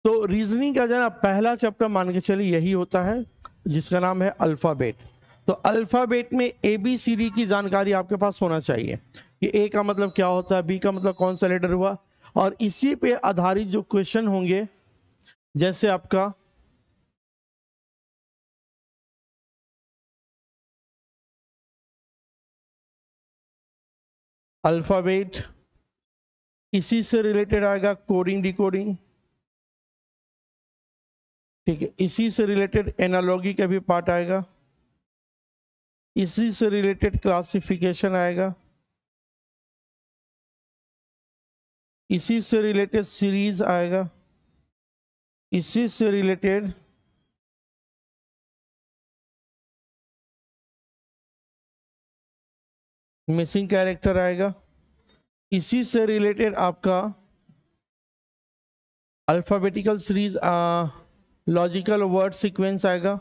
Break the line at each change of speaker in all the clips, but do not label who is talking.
तो रीजनिंग का जो है ना पहला चैप्टर मान के चलिए यही होता है जिसका नाम है अल्फाबेट। तो अल्फाबेट में ABCD की जानकारी आपके पास होना चाहिए कि A का मतलब क्या होता है, B का मतलब कौन सा लेटर हुआ, और इसी पे आधारित जो क्वेश्चन होंगे जैसे आपका अल्फाबेट, इसी से रिलेटेड आएगा कोडिंग डिकोडिंग, ठीक है, इसी से रिलेटेड एनालॉगी का भी पार्ट आएगा, इसी से रिलेटेड क्लासिफिकेशन आएगा, इसी से रिलेटेड सीरीज आएगा, इसी से रिलेटेड मिसिंग कैरेक्टर आएगा, इसी से रिलेटेड आपका alphabetical series logical word sequence आएगा,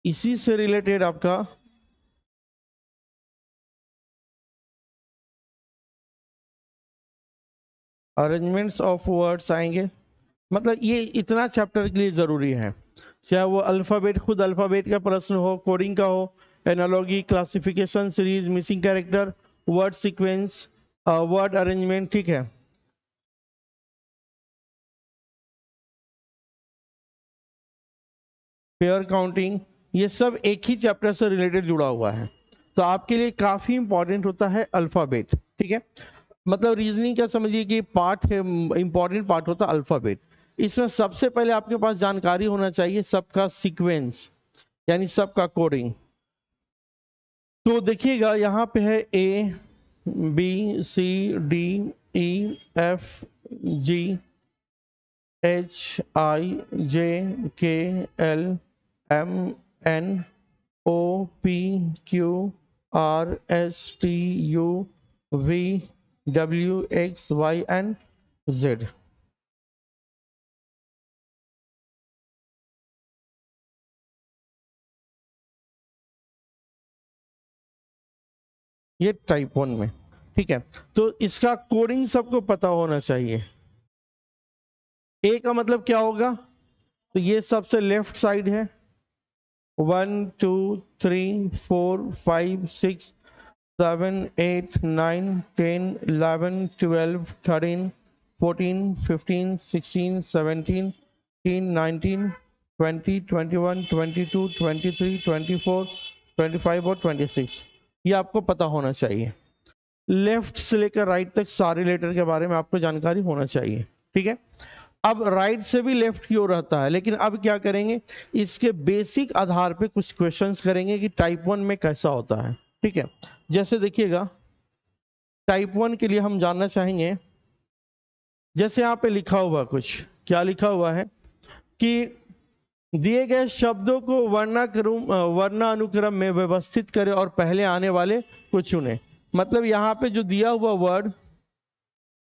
इसी से रिलेटेड आपका अरेंजमेंट्स ऑफ वर्ड्स आएंगे। मतलब ये इतना चैप्टर के लिए जरूरी है, चाहे वो अल्फाबेट, खुद अल्फाबेट का प्रश्न हो, कोडिंग का हो, analogy, classification series, missing character, word sequence, word arrangement, ठीक है। पेयर काउंटिंग, ये सब एक ही चैप्टर से रिलेटेड जुड़ा हुआ है, तो आपके लिए काफी इंपॉर्टेंट होता है अल्फाबेट, ठीक है। मतलब रीजनिंग का समझिए कि पार्ट है, इंपॉर्टेंट पार्ट होता है अल्फाबेट। इसमें सबसे पहले आपके पास जानकारी होना चाहिए सबका सीक्वेंस, यानी सबका कोडिंग। तो देखिएगा यहाँ पे है ABCDEFGHIJKLMNOPQRSTUVWXYZ। ये टाइप 1 में, ठीक है। तो इसका कोडिंग सबको पता होना चाहिए। ए का मतलब क्या होगा, तो ये सबसे लेफ्ट साइड है, 1 2 3 4 5 6 7 8 9 10 11 12 13 14 15 16 17 18 19 20 21 22 23 24 25 और 26, ये आपको पता होना चाहिए। लेफ्ट से लेकर राइट तक सारे लेटर के बारे में आपको जानकारी होना चाहिए, ठीक है। अब राइट से भी लेफ्ट की ओर रहता है, लेकिन अब क्या करेंगे, इसके बेसिक आधार पे कुछ क्वेश्चंस करेंगे कि टाइप 1 में कैसा होता है, ठीक है। जैसे देखिएगा टाइप 1 के लिए हम जानना चाहेंगे, जैसे यहाँ पे लिखा हुआ, कुछ क्या लिखा हुआ है कि दिए गए शब्दों को वर्णानुक्रम में व्यवस्थित करें और पहले आने वाले को चुने। मतलब यहाँ पे जो दिया हुआ वर्ड,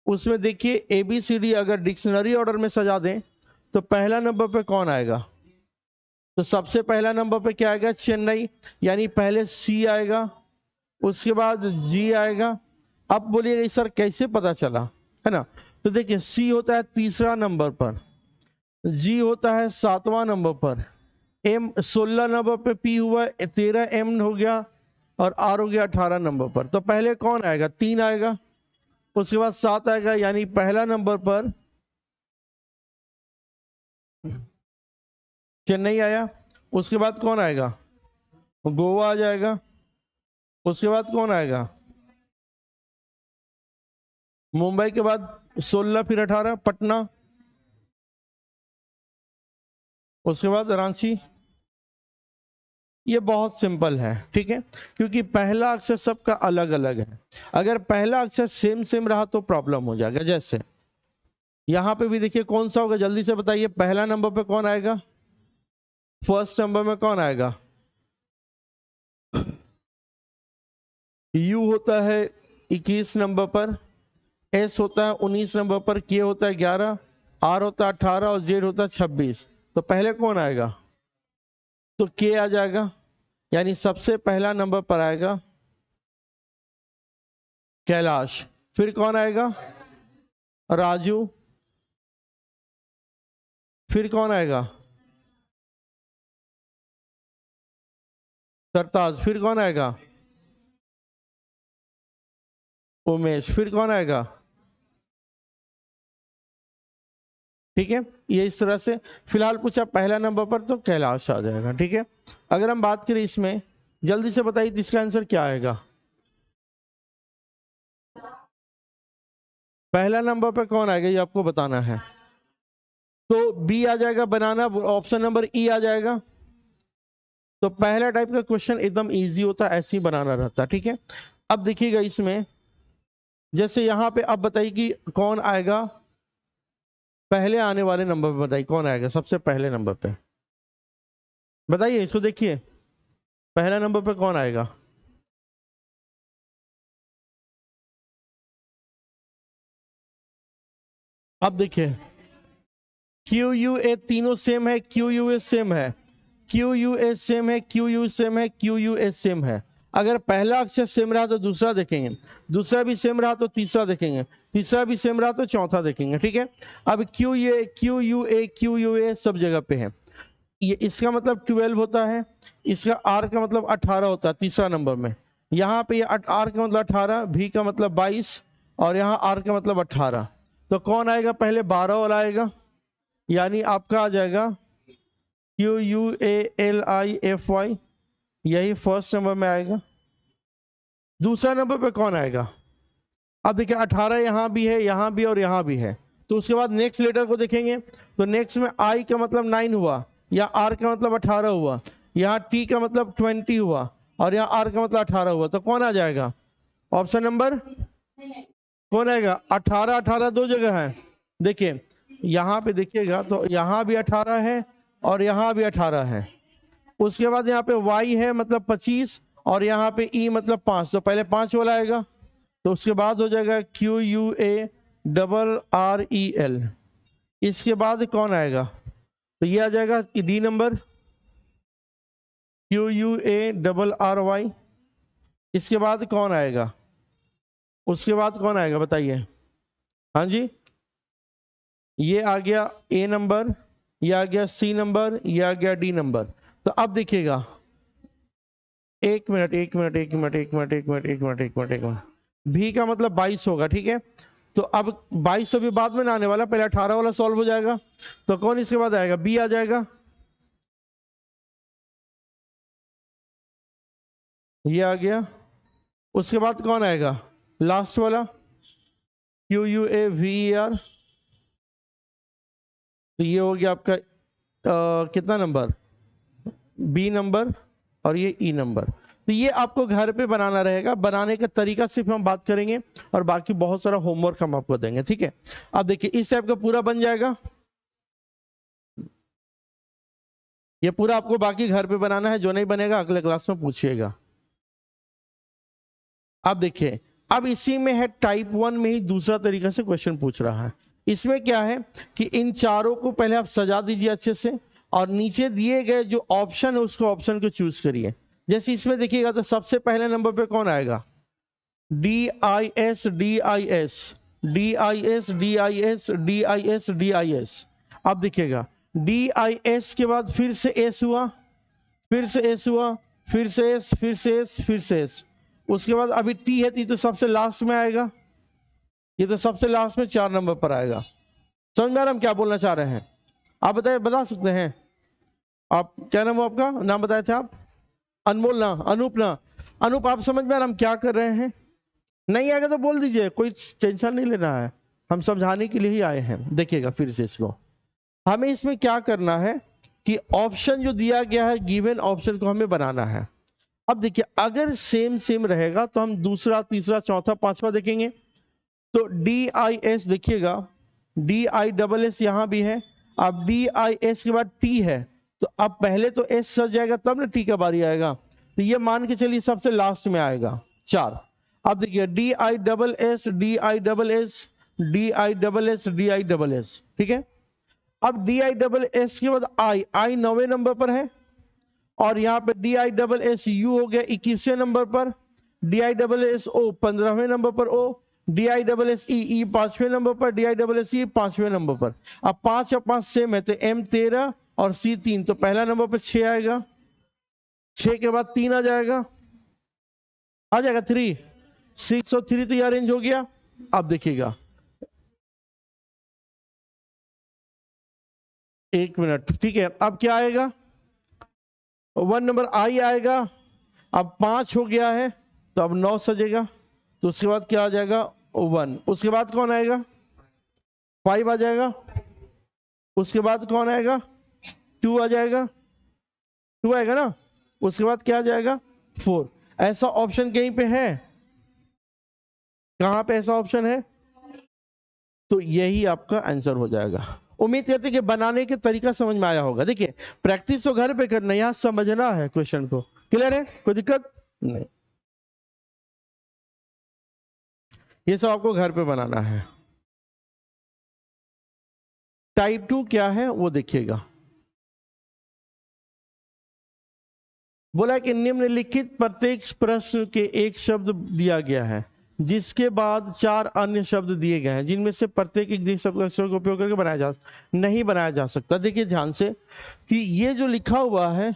उसमें देखिए ABCD अगर डिक्शनरी ऑर्डर में सजा दें तो पहला नंबर पे कौन आएगा, तो सबसे पहला नंबर पे क्या आएगा, चेन्नई, यानी पहले C आएगा, उसके बाद G आएगा। अब बोलिएगा सर कैसे पता चला, है ना। तो देखिए C होता है तीसरा नंबर पर, G होता है 7वां नंबर पर, M 16 नंबर पे, P हुआ 13, M हो गया, और R हो गया 18 नंबर पर। तो पहले कौन आएगा, 3 आएगा, उसके बाद 7 आएगा, यानी पहला नंबर पर चेन्नई आया। उसके बाद कौन आएगा, गोवा आ जाएगा। उसके बाद कौन आएगा, मुंबई के बाद 16 फिर 18 पटना, उसके बाद रांची। ये बहुत सिंपल है, ठीक है, क्योंकि पहला अक्षर सबका अलग अलग है। अगर पहला अक्षर सेम सेम रहा तो प्रॉब्लम हो जाएगा। जैसे यहां पे भी देखिए कौन सा होगा, जल्दी से बताइए, पहला नंबर पे कौन आएगा, फर्स्ट नंबर में कौन आएगा, यू होता है 21 नंबर पर, एस होता है 19 नंबर पर, के होता है 11, आर होता है 18 और जेड होता है 26। तो पहले कौन आएगा, तो के आ जाएगा, यानी सबसे पहला नंबर पर आएगा कैलाश। फिर कौन आएगा, राजू, फिर कौन आएगा? सरताज, फिर कौन आएगा? उमेश, फिर कौन आएगा? ठीक है, ये इस तरह से फिलहाल पूछा पहला नंबर पर तो कैलाश आ जाएगा। ठीक है, अगर हम बात करें इसमें, जल्दी से बताइए तो इसका आंसर क्या आएगा? पहला नंबर पर कौन आएगा ये आपको बताना है। तो बी आ जाएगा बनाना, ऑप्शन नंबर ई आ जाएगा। तो पहला टाइप का क्वेश्चन एकदम इजी होता है, ऐसे ही बनाना रहता है। ठीक है, अब देखिएगा इसमें, जैसे यहां पे अब बताइए कि कौन आएगा पहले आने वाले नंबर पे, बताइए कौन आएगा सबसे पहले नंबर पे, बताइए इसको। देखिए पहला नंबर पे कौन आएगा? अब देखिए क्यू यू ए तीनों सेम है, क्यू यू ए सेम है, क्यू यू ए सेम है, क्यू यू सेम है, क्यू यू ए सेम है। अगर पहला अक्षर सेम रहा तो दूसरा देखेंगे, दूसरा भी सेम रहा तो तीसरा देखेंगे, तीसरा भी सेम रहा तो चौथा देखेंगे। ठीक है, अब क्यू यू ए सब जगह पे है। ये इसका मतलब 12 होता है, इसका आर का मतलब 18 होता है तीसरा नंबर में। यहाँ पे ये आर का मतलब 18, भी का मतलब 22, और यहाँ आर का मतलब 18। तो कौन आएगा पहले? 12 वाला आएगा, यानी आपका आ जाएगा QUALIFY, यही फर्स्ट नंबर में आएगा। दूसरा नंबर पे कौन आएगा? अब देखिए 18 यहाँ भी है, यहाँ भी और यहाँ भी है। तो उसके बाद नेक्स्ट लेटर को देखेंगे, तो नेक्स्ट में आई का मतलब 9 हुआ, या आर का मतलब 18 हुआ, यहाँ टी का मतलब 20 हुआ, और यहाँ आर का मतलब 18 हुआ। तो कौन आ जाएगा? ऑप्शन नंबर कौन आएगा? 18 18 दो जगह है। देखिए यहाँ पे देखिएगा तो यहाँ भी 18 है और यहाँ भी 18 है। उसके बाद यहाँ पे y है मतलब 25, और यहाँ पे e मतलब 5। तो पहले 5 वाला आएगा, तो उसके बाद हो जाएगा QUARREL। इसके बाद कौन आएगा? तो ये आ जाएगा डी नंबर, QUARRY। इसके बाद कौन आएगा? उसके बाद कौन आएगा बताइए? हाँ जी, ये आ गया ए नंबर, ये आ गया सी नंबर, ये आ गया डी नंबर। तो अब देखिएगा, एक मिनट एक मिनट एक मिनट एक मिनट एक मिनट एक मिनट एक मिनट एक मिनट, भी का मतलब 22 होगा। ठीक है, तो अब 22 तो भी बाद में ना आने वाला, पहले 18 वाला सॉल्व हो जाएगा। तो कौन इसके बाद आएगा? बी आ जाएगा, ये आ गया। उसके बाद कौन आएगा? लास्ट वाला QUAVER। तो ये हो गया आपका कितना नंबर? बी नंबर, और ये ई नंबर। तो ये आपको घर पे बनाना रहेगा, बनाने का तरीका सिर्फ हम बात करेंगे, और बाकी बहुत सारा होमवर्क हम आपको देंगे। ठीक है, अब देखिए इस टाइप का पूरा बन जाएगा, ये पूरा आपको बाकी घर पे बनाना है, जो नहीं बनेगा अगले क्लास में पूछिएगा। अब देखिए, अब इसी में है टाइप 1 में ही दूसरा तरीका से क्वेश्चन पूछ रहा है। इसमें क्या है कि इन चारों को पहले आप सजा दीजिए अच्छे से, और नीचे दिए गए जो ऑप्शन है उसको ऑप्शन को चूज करिए। जैसे इसमें देखिएगा तो सबसे पहले नंबर पे कौन आएगा? DIS DIS DIS DIS DIS DIS। अब देखिएगा DIS के बाद फिर से एस हुआ, फिर से एस हुआ, फिर से एस, फिर से एस, फिर से एस। उसके बाद अभी टी है, टी तो सबसे लास्ट में आएगा, ये तो सबसे लास्ट में 4 नंबर पर आएगा। समझ में आ रहा हम क्या बोलना चाह रहे हैं? आप बताइए, बता सकते हैं आप? क्या नाम हो आपका? नाम बताए थे आप? अनमोल ना, अनूप ना? अनूप, आप समझ में आ रहा हम क्या कर रहे हैं? नहीं आएगा तो बोल दीजिए, कोई टेंशन नहीं लेना है, हम समझाने के लिए ही आए हैं। देखिएगा फिर से इसको, हमें इसमें क्या करना है कि ऑप्शन जो दिया गया है, गिवन ऑप्शन को हमें बनाना है। अब देखिए अगर सेम सेम रहेगा तो हम दूसरा, तीसरा, चौथा, पांचवा देखेंगे। तो DIS देखिएगा, DISS यहां भी है। अब DIS के बाद T है, तो अब पहले तो S सज जाएगा तब ना T का बारी आएगा। तो ये मान के चलिए सबसे लास्ट में आएगा 4। अब देखिए DISS DISS DISS DISS। ठीक है, अब DISS के बाद I 9वें नंबर पर है, और यहाँ पे DISSU हो गया 21वें नंबर पर, DISSO 15वें नंबर पर, O DISSE E 5वें नंबर पर, DISSE 5वें नंबर पर। अब 5 और 5 सेम है तो M 13 और C 3, तो पहला नंबर पर 6 आएगा, 6 के बाद 3 आ जाएगा 3, 6 और 3 तो ये अरेंज हो गया। अब देखिएगा, एक मिनट, ठीक है। अब क्या आएगा, 1 नंबर I आएगा। अब 5 हो गया है तो अब 9 सजेगा, तो उसके बाद क्या आ जाएगा 1। उसके बाद कौन आएगा, 5 आ जाएगा। उसके बाद कौन आएगा, 2 आ जाएगा, 2 आएगा ना। उसके बाद क्या आ जाएगा 4। ऐसा ऑप्शन कहीं पे है, कहां पे ऐसा ऑप्शन है, तो यही आपका आंसर हो जाएगा। उम्मीद करते हैं कि बनाने के तरीका समझ में आया होगा। देखिए प्रैक्टिस तो घर पे करना, यहां समझना है क्वेश्चन को। क्लियर है, कोई दिक्कत नहीं, ये सब आपको घर पे बनाना है। टाइप 2 क्या है वो देखिएगा। बोला कि निम्नलिखित प्रत्येक प्रश्न के एक शब्द दिया गया है जिसके बाद 4 अन्य शब्द दिए गए हैं जिनमें से प्रत्येक एक शब्द अक्षर का उपयोग करके नहीं बनाया जा सकता। देखिए ध्यान से कि ये जो लिखा हुआ है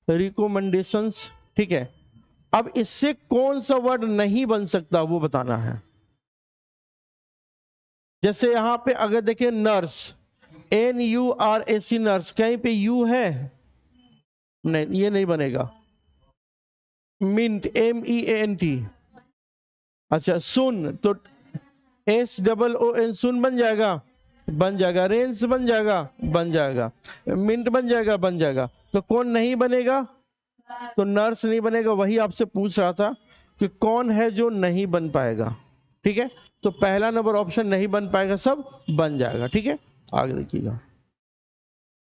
रिकमेंडेशंस, ठीक है, अब इससे कौन सा वर्ड नहीं बन सकता वो बताना है। जैसे यहां पे अगर देखिए नर्स, NURSE नर्स, कहीं पे यू है नहीं, ये नहीं बनेगा। मिंट, MEANT, अच्छा सुन तो SOON सुन बन जाएगा, बन जाएगा। रेंस बन जाएगा, बन जाएगा। मिंट बन जाएगा, बन जाएगा। तो कौन नहीं बनेगा, तो नर्स नहीं बनेगा। वही आपसे पूछ रहा था कि कौन है जो नहीं बन पाएगा, ठीक है। तो पहला नंबर ऑप्शन नहीं बन पाएगा, सब बन जाएगा, ठीक है। आगे देखिएगा।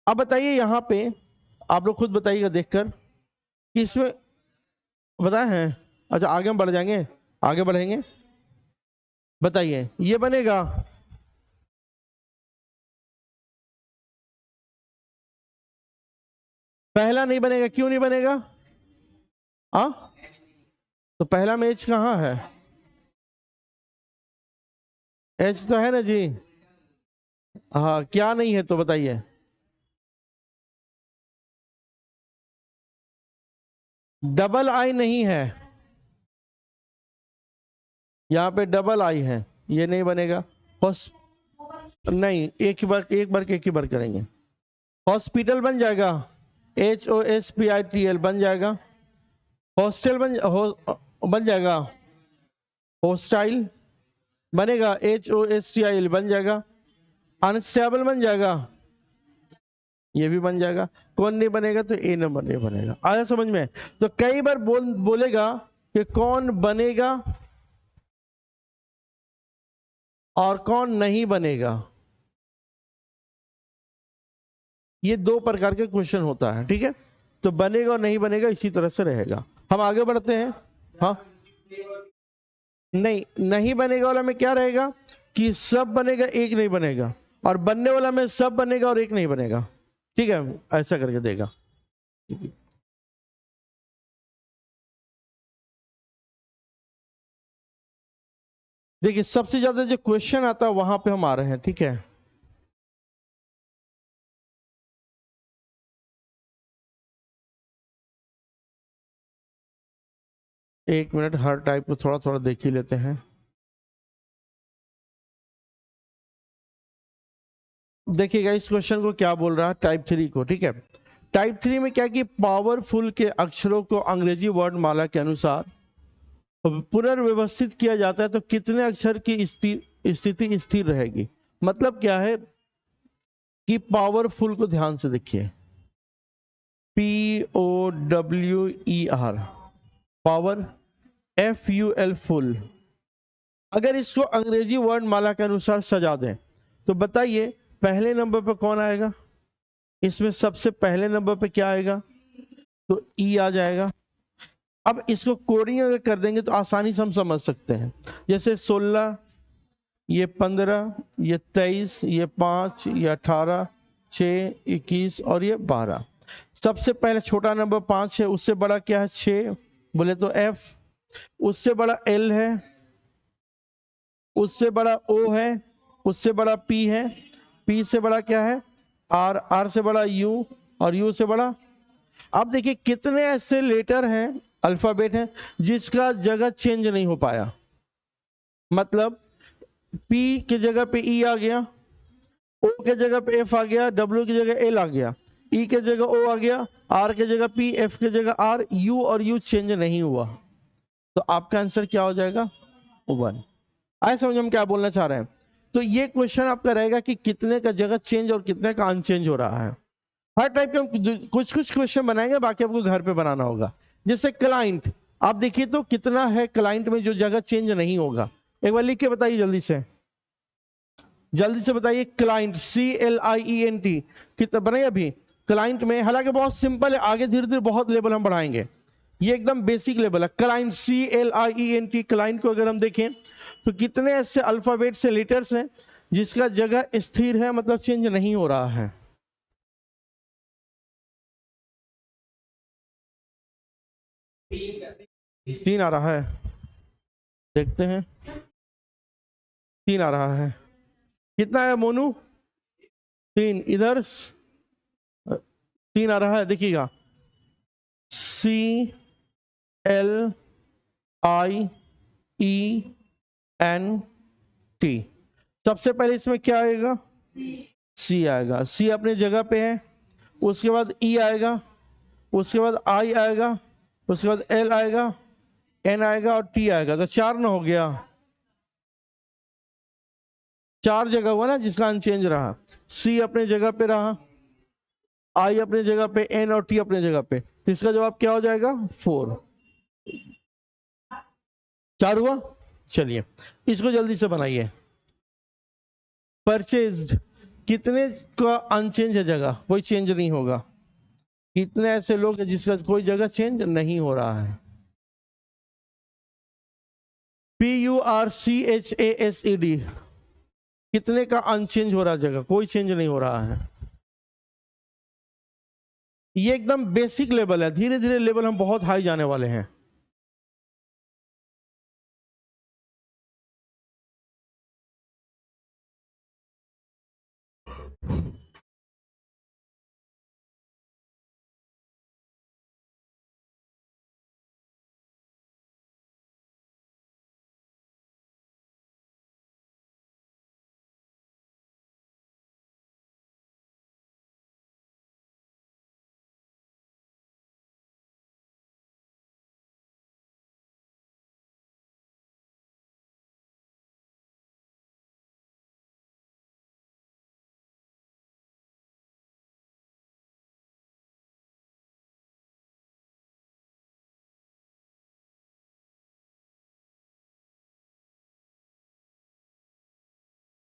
अब बताइए यहां पे आप लोग खुद बताइएगा देखकर कि इसमें बताए हैं। अच्छा आगे हम बढ़ जाएंगे, आगे बढ़ेंगे। बताइए ये बनेगा, पहला नहीं बनेगा। क्यों नहीं बनेगा, आ? तो पहला में एच कहां है, एच तो है ना जी। हाँ क्या नहीं है तो बताइए। डबल आई नहीं है, यहाँ पे डबल आई है, ये नहीं बनेगा। नहीं, एक बार करेंगे। हॉस्पिटल बन जाएगा, HOSPITL बन जाएगा। हॉस्टल बन जाएगा। होस्टाइल बनेगा, HOSTIL बन जाएगा। अनस्टेबल बन जाएगा, ये भी बन जाएगा। कौन नहीं बनेगा, तो ए नंबर नहीं बनेगा। आया समझ में। तो कई बार बोलेगा कि कौन बनेगा और कौन नहीं बनेगा। ये 2 प्रकार के क्वेश्चन होता है, ठीक है। तो बनेगा और नहीं बनेगा इसी तरह से रहेगा। हम आगे बढ़ते हैं। हाँ नहीं, नहीं बनेगा वाला में क्या रहेगा कि सब बनेगा एक नहीं बनेगा, और बनने वाला में सब बनेगा और एक नहीं बनेगा, ठीक है। ऐसा करके देगा। देखिए सबसे ज्यादा जो क्वेश्चन आता है वहां पे हम आ रहे हैं, ठीक है। एक मिनट, हर टाइप को थोड़ा थोड़ा देख ही लेते हैं। देखिएगा इस क्वेश्चन को क्या बोल रहा है, टाइप 3 को, ठीक है। टाइप 3 में क्या कि पावरफुल के अक्षरों को अंग्रेजी वर्ड माला के अनुसार पुनर्व्यवस्थित किया जाता है तो कितने अक्षर की स्थिति स्थिर रहेगी। मतलब क्या है कि पावरफुल को ध्यान से देखिए, POWER, पावर, FUL फुल। अगर इसको अंग्रेजी वर्ड माला के अनुसार सजा दें तो बताइए पहले नंबर पर कौन आएगा। इसमें सबसे पहले नंबर पे क्या आएगा, तो ई आ जाएगा। अब इसको कोडिंग अगर कर देंगे तो आसानी से हम समझ सकते हैं। जैसे 16, ये 15, ये 23, ये 5, ये 18, 6, 21 और ये 12। सबसे पहले छोटा नंबर 5 है, उससे बड़ा क्या है 6, बोले तो F। उससे बड़ा L है, उससे बड़ा O है, उससे बड़ा P है, P से बड़ा क्या है R, R से बड़ा U और U से बड़ा। अब देखिए कितने ऐसे लेटर हैं, अल्फाबेट हैं जिसका जगह चेंज नहीं हो पाया। मतलब P की जगह पे E आ गया, O के जगह पे F आ गया, W की जगह L आ गया, E के जगह O आ गया, R के जगह P, F के जगह R, U और U चेंज नहीं हुआ। तो आपका आंसर क्या हो जाएगा 1। आए समझ हम क्या बोलना चाह रहे हैं। तो ये क्वेश्चन आपका रहेगा कि कितने का जगह चेंज और कितने का अनचेंज हो रहा है। हर टाइप के हम कुछ कुछ क्वेश्चन बनाएंगे, बाकी आपको घर पे बनाना होगा। जैसे क्लाइंट, आप देखिए तो कितना है क्लाइंट में जो जगह चेंज नहीं होगा। एक बार लिख के बताइए जल्दी से, जल्दी से बताइए। क्लाइंट CLIENT कितना बने अभी क्लाइंट में। हालांकि बहुत सिंपल है, आगे धीरे धीरे बहुत लेवल हम बढ़ाएंगे, ये एकदम बेसिक लेवल है। क्लाइंट CLIENT, क्लाइंट को अगर हम देखें तो कितने ऐसे अल्फाबेट से लेटर्स हैं जिसका जगह स्थिर है, मतलब चेंज नहीं हो रहा है। तीन आ रहा है, देखते हैं। 3 आ रहा है, कितना है मोनू? 3 इधर, 3 आ रहा है, देखिएगा CLIENT, सबसे पहले इसमें क्या आएगा? C आएगा। C अपने जगह पे है, उसके बाद E आएगा, उसके बाद I आएगा, उसके बाद L आएगा, N आएगा और T आएगा। तो 4 ना हो गया, 4 जगह हुआ ना जिसका अनचेंज रहा। C अपने जगह पे रहा, I अपने जगह पे, N और T अपने जगह पे। तो इसका जवाब क्या हो जाएगा? 4। 4 हुआ। चलिए इसको जल्दी से बनाइए। परचेज्ड, कितने का अनचेंज है जगह, कोई चेंज नहीं होगा। कितने ऐसे लोग हैं जिसका कोई जगह चेंज नहीं हो रहा है। PURCHASED, कितने का अनचेंज हो रहा जगह, कोई चेंज नहीं हो रहा है। ये एकदम बेसिक लेवल है, धीरे धीरे लेवल हम बहुत हाई जाने वाले हैं।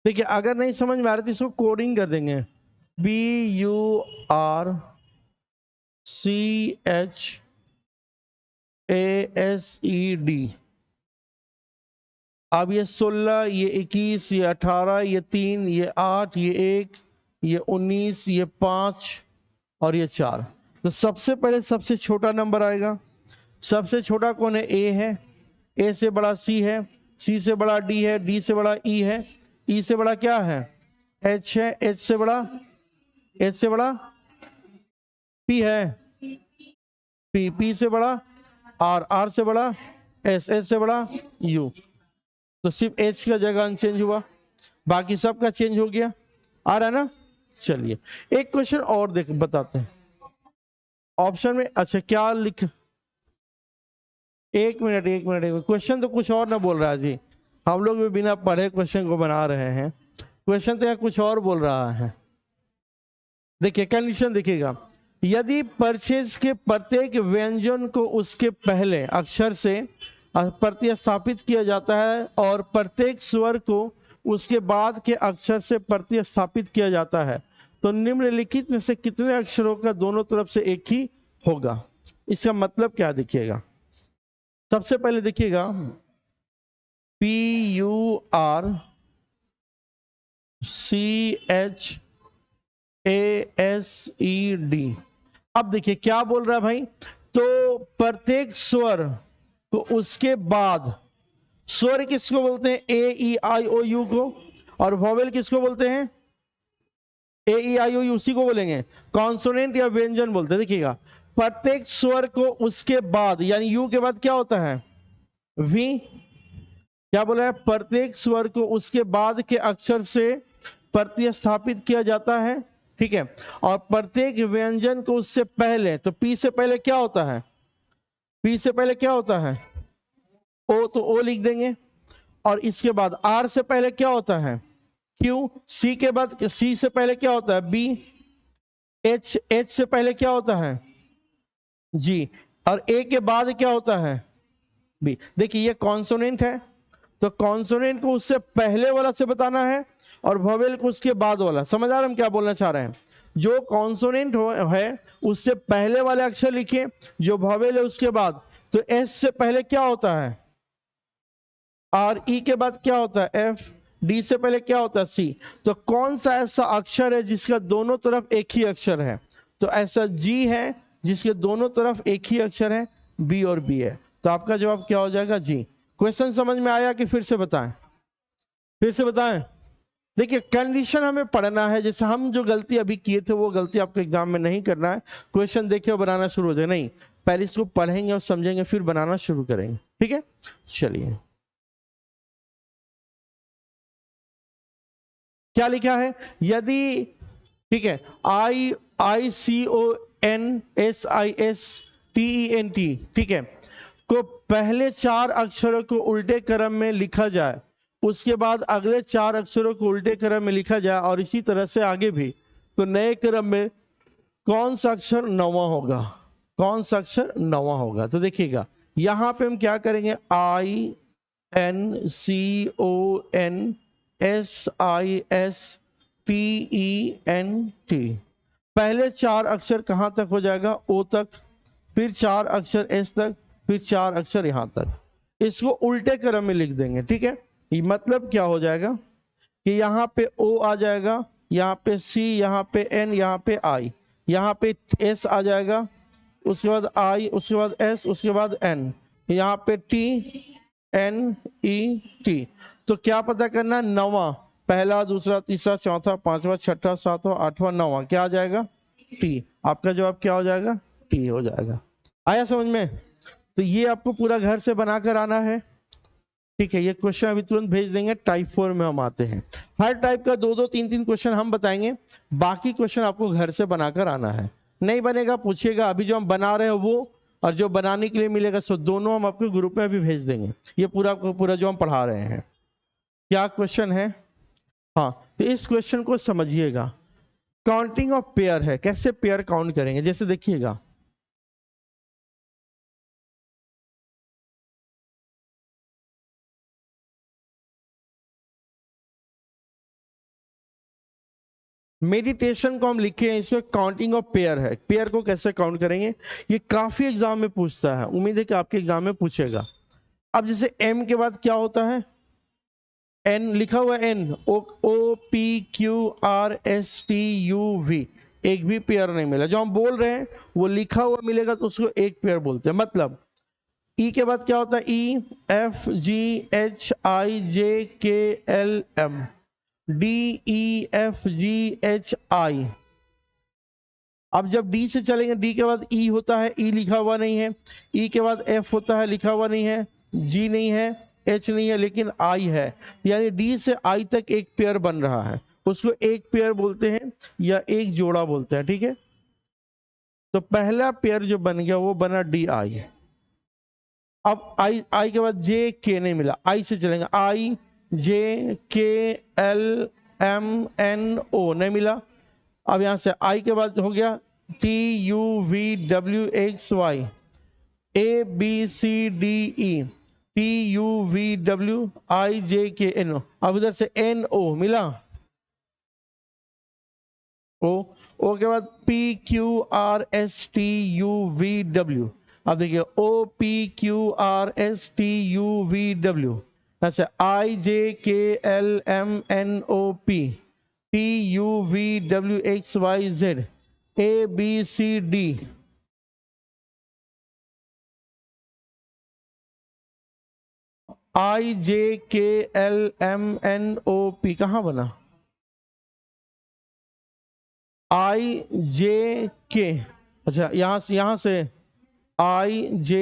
देखिए अगर नहीं समझ में आ रही तो इसको कोडिंग कर देंगे। BURCHASED। अब ये 16, ये 21, ये 18, ये 3, ये 8, ये 1, ये 19, ये 5 और ये 4। तो सबसे पहले सबसे छोटा नंबर आएगा। सबसे छोटा कौन है? A है। A से बड़ा C है, C से बड़ा D है, D से बड़ा E है, E से बड़ा क्या है? H है, H से बड़ा P है, P से बड़ा R, R से बड़ा S, S से बड़ा U। तो सिर्फ H का जगह अनचेंज हुआ, बाकी सब का चेंज हो गया। आ रहा है ना? चलिए एक क्वेश्चन और देख बताते हैं ऑप्शन में। अच्छा क्या लिख, एक मिनट, क्वेश्चन तो कुछ और ना बोल रहा है जी। हम लोग भी बिना पढ़े क्वेश्चन को बना रहे हैं, क्वेश्चन तो यहाँ कुछ और बोल रहा है। देखिए कंडीशन देखिएगा, यदि परचेज के प्रत्येक व्यंजन को उसके पहले अक्षर से प्रतिस्थापित किया जाता है और प्रत्येक स्वर को उसके बाद के अक्षर से प्रतिस्थापित किया जाता है, तो निम्नलिखित में से कितने अक्षरों का दोनों तरफ से एक ही होगा? इसका मतलब क्या देखिएगा। सबसे पहले देखिएगा PURCHASED। अब देखिए क्या बोल रहा है भाई, तो प्रत्येक स्वर को उसके बाद स्वर किसको बोलते हैं? ए ई आई ओ यू को। और वॉवेल किसको बोलते हैं? ए ई आई ओ यू, उसी को बोलेंगे कॉन्सोनेंट या व्यंजन बोलते हैं। देखिएगा, प्रत्येक स्वर को उसके बाद, यानी यू के बाद क्या होता है? वी। क्या बोला है? प्रत्येक स्वर को उसके बाद के अक्षर से प्रतिस्थापित किया जाता है, ठीक है। और प्रत्येक व्यंजन को उससे पहले, तो पी से पहले क्या होता है? पी से पहले क्या होता है? ओ, तो ओ लिख देंगे। और इसके बाद आर से पहले क्या होता है? क्यू। सी के बाद, सी से पहले क्या होता है? बी। एच, एच से पहले क्या होता है? जी। और ए के बाद क्या होता है? बी। देखिए ये कॉन्सोनेंट है, तो कॉन्सोनेंट को उससे पहले वाला से बताना है और वोवेल को उसके बाद वाला। समझ आ रहा है हम क्या बोलना चाह रहे हैं? जो कॉन्सोनेंट है उससे पहले वाले अक्षर लिखिए, जो वोवेल है उसके बाद। तो एस से पहले क्या होता है? आर। ई के बाद क्या होता है? एफ। डी से पहले क्या होता है? सी। तो कौन सा ऐसा अक्षर है जिसका दोनों तरफ एक ही अक्षर है? तो ऐसा जी है जिसके दोनों तरफ एक ही अक्षर है, बी और बी है। तो आपका जवाब क्या हो जाएगा? जी। क्वेश्चन समझ में आया कि फिर से बताएं? फिर से बताएं। देखिए कंडीशन हमें पढ़ना है, जैसे हम जो गलती अभी किए थे वो गलती आपको एग्जाम में नहीं करना है। क्वेश्चन देखे और बनाना शुरू हो जाए, नहीं, पहले इसको पढ़ेंगे और समझेंगे फिर बनाना शुरू करेंगे, ठीक है। चलिए, क्या लिखा है? यदि, ठीक है, I I C O N S I S T E N T, ठीक है, को पहले चार अक्षरों को उल्टे क्रम में लिखा जाए, उसके बाद अगले चार अक्षरों को उल्टे क्रम में लिखा जाए और इसी तरह से आगे भी, तो नए क्रम में कौन सा अक्षर नवा होगा? कौन सा अक्षर नवा होगा? तो देखिएगा, यहां पे हम क्या करेंगे? I N C O N S I S T E N T, पहले चार अक्षर कहां तक हो जाएगा? ओ तक, फिर चार अक्षर एस तक, फिर चार अक्षर यहां तक। इसको उल्टे क्रम में लिख देंगे, ठीक है। ये मतलब क्या हो जाएगा कि यहाँ पे ओ आ जाएगा, यहाँ पे सी, यहाँ पे एन, यहाँ पे आई, यहाँ पे एस आ जाएगा, उसके बाद आई, उसके बाद एस, उसके बाद एन, यहाँ पे टी एन ई टी। तो क्या पता करना? नवा, पहला, दूसरा, तीसरा, चौथा, पांचवा, छठा, सातवां, आठवां, नवा, क्या आ जाएगा? टी। आपका जवाब क्या हो जाएगा? टी हो जाएगा। आया समझ में? तो ये आपको पूरा घर से बनाकर आना है, ठीक है। ये क्वेश्चन अभी तुरंत भेज देंगे। टाइप 4 में हम आते हैं, हर टाइप का दो दो तीन तीन क्वेश्चन हम बताएंगे, बाकी क्वेश्चन आपको घर से बनाकर आना है। नहीं बनेगा पूछिएगा, अभी जो हम बना रहे हैं वो और जो बनाने के लिए मिलेगा, सो दोनों हम आपके ग्रुप में अभी भेज देंगे। ये पूरा पूरा जो हम पढ़ा रहे हैं। क्या क्वेश्चन है? हाँ, तो इस क्वेश्चन को समझिएगा। काउंटिंग ऑफ पेयर है, कैसे पेयर काउंट करेंगे? जैसे देखिएगा, मेडिटेशन को हम लिखे हैं, इसमें काउंटिंग ऑफ पेयर है। पेयर को कैसे काउंट करेंगे, ये काफी एग्जाम में पूछता है, उम्मीद है कि आपके एग्जाम में पूछेगा। अब जैसे एम के बाद क्या होता है? एन लिखा हुआ, N, O, O P Q R S T U V, एक भी पेयर नहीं मिला। जो हम बोल रहे हैं वो लिखा हुआ मिलेगा तो उसको एक पेयर बोलते हैं। मतलब ई के बाद क्या होता है? ई F G H I J K L M, D E F G H I. अब जब डी से चलेंगे, डी के बाद ई होता है, ई लिखा हुआ नहीं है। ई के बाद एफ होता है, लिखा हुआ नहीं है। जी नहीं है, एच नहीं है, लेकिन आई है। यानी डी से आई तक एक पेयर बन रहा है, उसको एक पेयर बोलते हैं या एक जोड़ा बोलते हैं, ठीक है। तो पहला पेयर जो बन गया वो बना डी आई। अब आई, आई के बाद जे के नहीं मिला, आई से चलेंगे, आई J K L M N ओ नहीं मिला। अब यहां से आई के बाद हो गया T U V W X Y, A B C D E, T U V W I J K N ओ। अब इधर से एन ओ मिला, ओ, ओ के बाद P Q R S T U V W. अब देखिए O P Q R S T U V W, अच्छा, I J K L M N O P, T U V W X Y Z, A B C D. IJKLMNOP कहाँ बना? IJK, अच्छा यहां से IJKLMNO।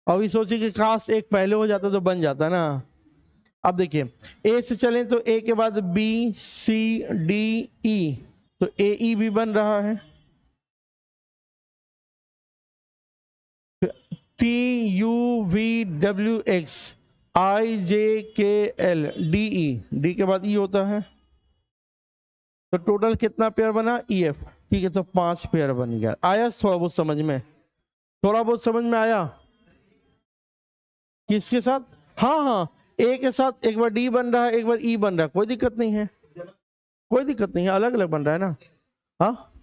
अभी सोचिए कि काश एक पहले हो जाता तो बन जाता ना। अब देखिए ए से चलें तो ए के बाद BCDE, तो AE भी बन रहा है। TUVWX IJKLDE, डी के बाद ई होता है। तो टोटल कितना पेयर बना? EF। ठीक है, तो 5 पेयर बन गया। आया थोड़ा बहुत समझ में? थोड़ा बहुत समझ में आया? किसके साथ? हाँ हाँ, ए के साथ एक बार डी बन रहा है, एक बार ई बन रहा है, कोई दिक्कत नहीं है, कोई दिक्कत नहीं है, अलग अलग बन रहा है ना। हाँ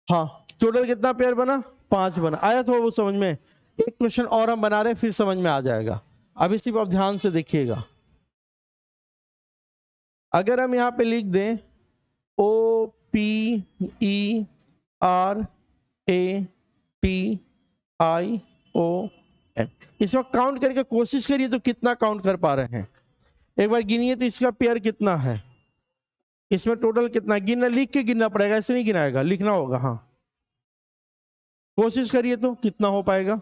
हाँ, टोटल कितना पेयर बना? 5 बना। आया थोड़ा बहुत समझ में? एक क्वेश्चन और हम बना रहे हैं, फिर समझ में आ जाएगा। अभी सिर्फ आप ध्यान से देखिएगा। अगर हम यहाँ पे लिख दें OPERATION, इसको काउंट करके कोशिश करिए तो कितना काउंट कर पा रहे हैं? एक बार गिनिए तो इसका पेयर कितना है, इसमें टोटल कितना है? गिनना, लिख के गिनना पड़ेगा, ऐसे नहीं गिनाएगा, लिखना होगा। हाँ, कोशिश करिए तो कितना हो पाएगा?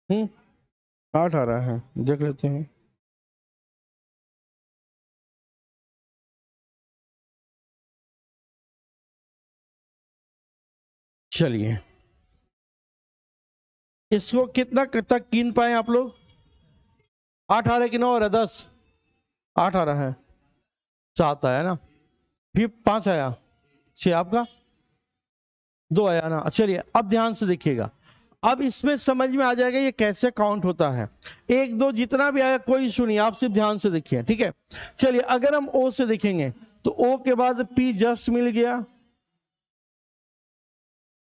हम्म, 8 आ रहा है, देख लेते हैं। चलिए, इसको कितना तक गिन पाए आप लोग? 8 आ रहा है कि 9 आ रहा है? 10? 8 आ रहा है, 7 आया ना, फिर 5 आया, 6 आपका, 2 आया ना। चलिए अब ध्यान से देखिएगा, अब इसमें समझ में आ जाएगा ये कैसे काउंट होता है। 1 2 जितना भी आया कोई इशू नहीं, आप सिर्फ ध्यान से देखिए, ठीक है। चलिए अगर हम ओ से देखेंगे तो ओ के बाद पी जस्ट मिल गया,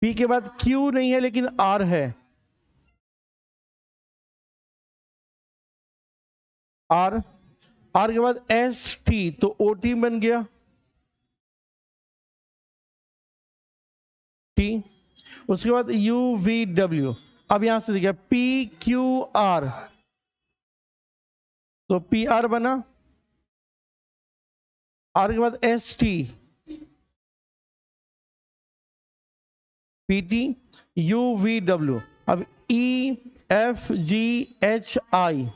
पी के बाद क्यू नहीं है लेकिन आर है, आर, आर के बाद एस टी, तो ओ टी बन गया, टी। उसके बाद यू वी डब्ल्यू, अब यहां से देखिए पी क्यू आर, तो पी आर बना, आर के बाद S T, P T, U V W. अब E F G H I,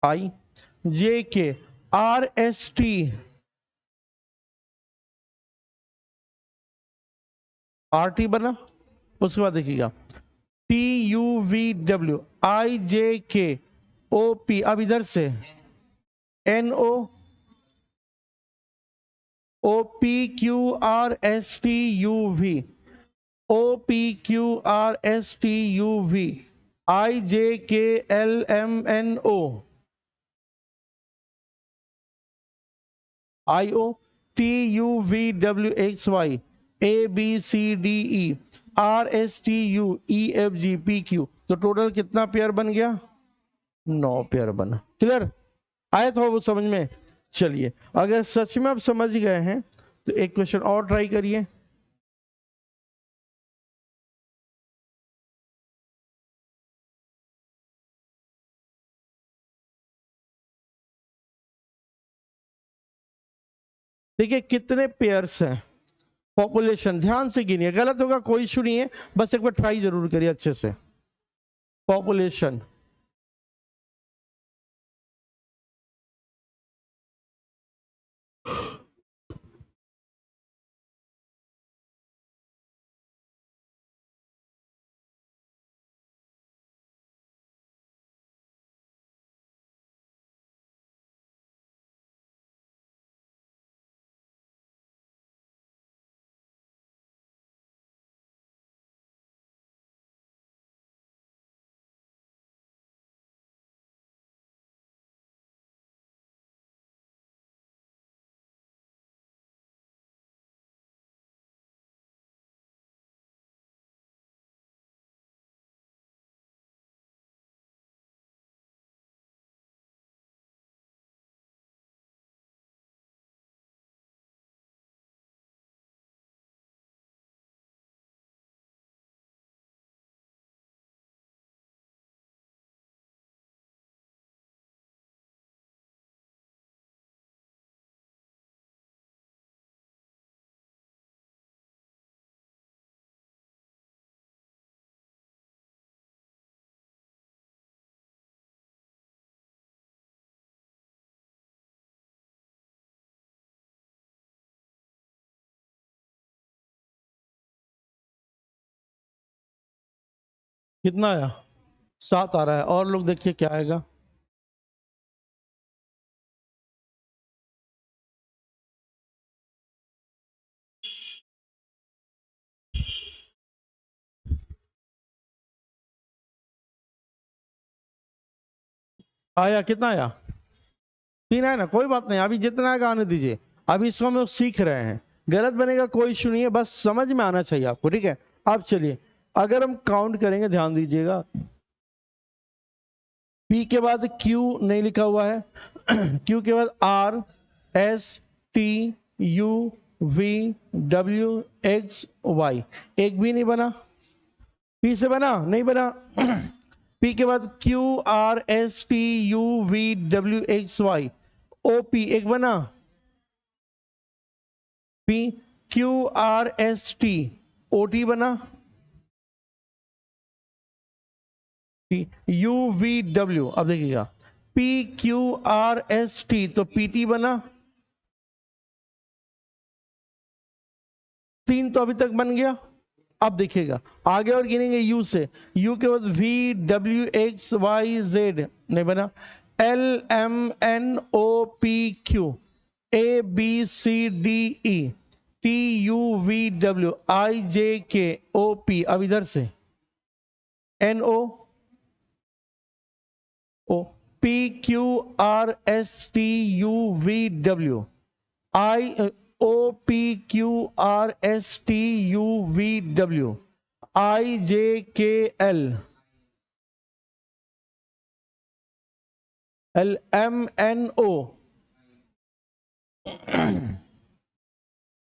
I J K R S T, R T बना। उसके बाद देखिएगा T U V W I J K O P, अब इधर से N O, O P Q R S T U V, O P Q R S T U V, I J K L M N O, I O T U V W X Y, A B C D E R S T U E F G P Q, तो total कितना pair बन गया? 9 pair बना। Clear? आया थोड़ा वो समझ में? चलिए, अगर सच में आप समझ गए हैं तो एक क्वेश्चन और ट्राई करिए। देखिए कितने पेयर्स हैं, पॉपुलेशन ध्यान से गिनिए, गलत होगा कोई इशू नहीं है, बस एक बार ट्राई जरूर करिए अच्छे से। पॉपुलेशन कितना आया? 7 आ रहा है। और लोग देखिए क्या आएगा। आया कितना आया? 3 आया ना, कोई बात नहीं, अभी जितना आएगा आने दीजिए। अभी इसको हम लोग सीख रहे हैं, गलत बनेगा कोई इशू नहीं है, बस समझ में आना चाहिए आपको, ठीक है? अब चलिए, अगर हम काउंट करेंगे, ध्यान दीजिएगा, P के बाद Q नहीं लिखा हुआ है, Q के बाद R S T U V W X Y, एक भी नहीं बना। P से बना? नहीं बना। P के बाद Q R S T U V W X Y, O P एक बना। P Q R S T O T बना। P U V W, अब देखिएगा, P Q R S T तो P T बना। 3 तो अभी तक बन गया। अब देखिएगा आगे और गिनेंगे यू से, यू के बाद V W X Y Z नहीं बना। L M N O P Q A B C D E T U V W I J K O P, अब इधर से N O O P Q R S T U V W I O P Q R S T U V W I J K L L M N O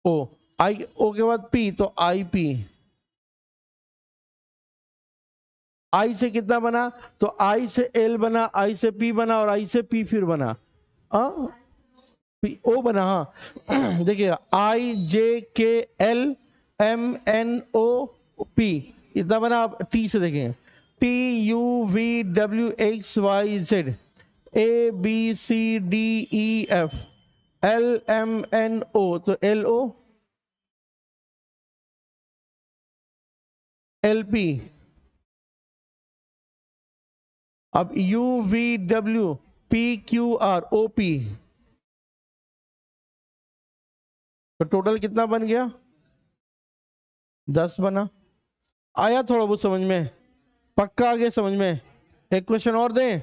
O I O के बाद P तो I P, I से कितना बना? तो I से L बना, I से P बना और I से P फिर बना, O बना। हाँ देखिएगा I J K L M N O P इतना बना। आप T से देखें, T U V W X Y Z A B C D E F L M N O तो L O L P, अब U V W P Q R O P, तो total कितना बन गया? 10 बना। आया थोड़ा बहुत समझ में? पक्का आगे समझ में? एक क्वेश्चन और दें?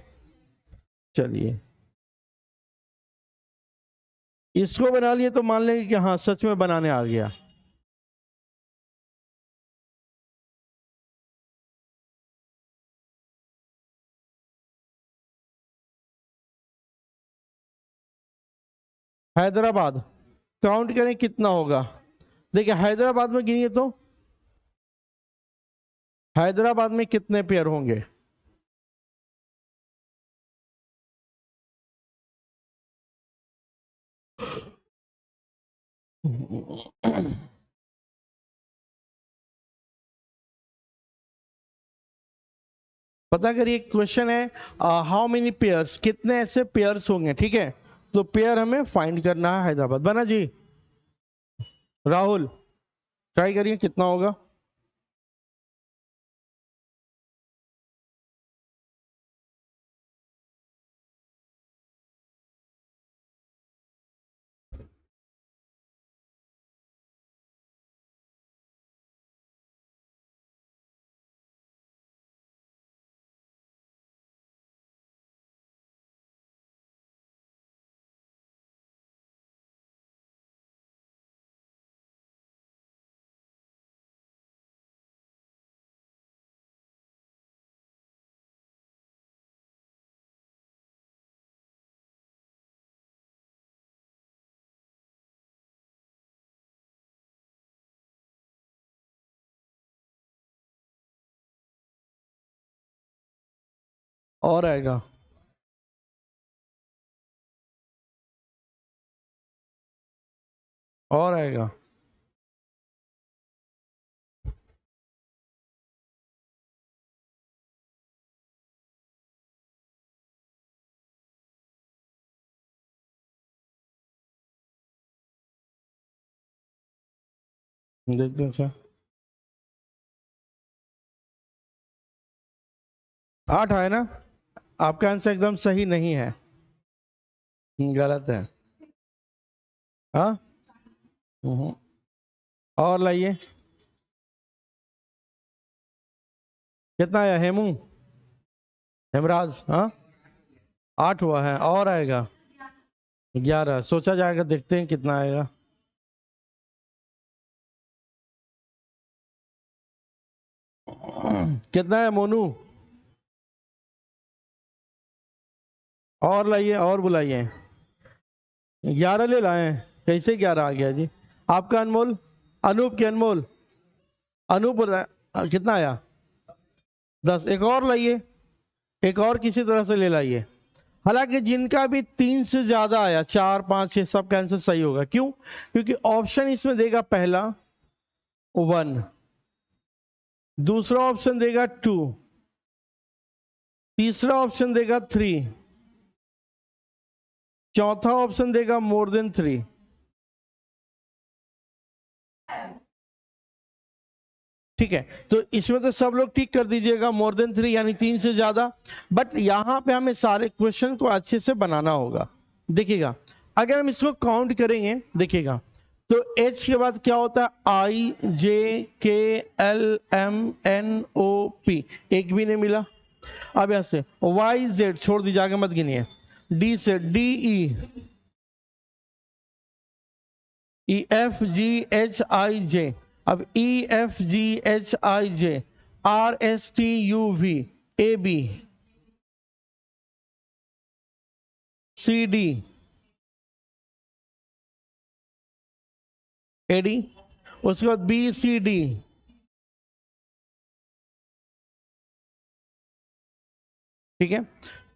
चलिए, इसको बना लिए तो मान लेंगे कि हाँ सच में बनाने आ गया। हैदराबाद, काउंट करें कितना होगा। देखिए हैदराबाद में गिनिए तो हैदराबाद में कितने पेयर होंगे। पता करिए, क्वेश्चन है हाउ मेनी पेयर्स, कितने ऐसे पेयर्स होंगे, ठीक है। तो पेयर हमें फाइंड करना है हैदराबाद। बना जी, राहुल ट्राई करिए कितना होगा। और आएगा, और आएगा। देखते हैं सर, 8 है ना। आपका आंसर एकदम सही नहीं है, गलत है। हाँ, हम्म। और लाइए, कितना आया हेमू, हेमराज, हाँ 8 हुआ है, और आएगा 11। सोचा जाएगा, देखते हैं कितना आएगा। कितना है मोनू, और लाइए, और बुलाइए। 11 ले लाए, कैसे 11 आ गया जी। आपका अनमोल, अनूप के अनमोल, अनूप कितना आया 10। एक और लाइए, एक और किसी तरह से ले लाइए। हालांकि जिनका भी 3 से ज्यादा आया, 4 5 6, सब का आंसर सही होगा। क्यों? क्योंकि ऑप्शन इसमें देगा पहला 1, दूसरा ऑप्शन देगा 2, तीसरा ऑप्शन देगा 3, चौथा ऑप्शन देगा मोर देन 3। ठीक है, तो इसमें तो सब लोग ठीक कर दीजिएगा, मोर देन 3 यानी 3 से ज्यादा। बट यहां पे हमें सारे क्वेश्चन को अच्छे से बनाना होगा। देखिएगा, अगर हम इसको काउंट करेंगे, देखिएगा तो H के बाद क्या होता है, IJKLMNOP, एक भी नहीं मिला। अब यहां से YZ छोड़ दीजिए, आगे मत गिनिए। D से DEFGHIJ, अब EFGHIJ, RSTUV, AB, CD, AD, उसके बाद BCD, ठीक है।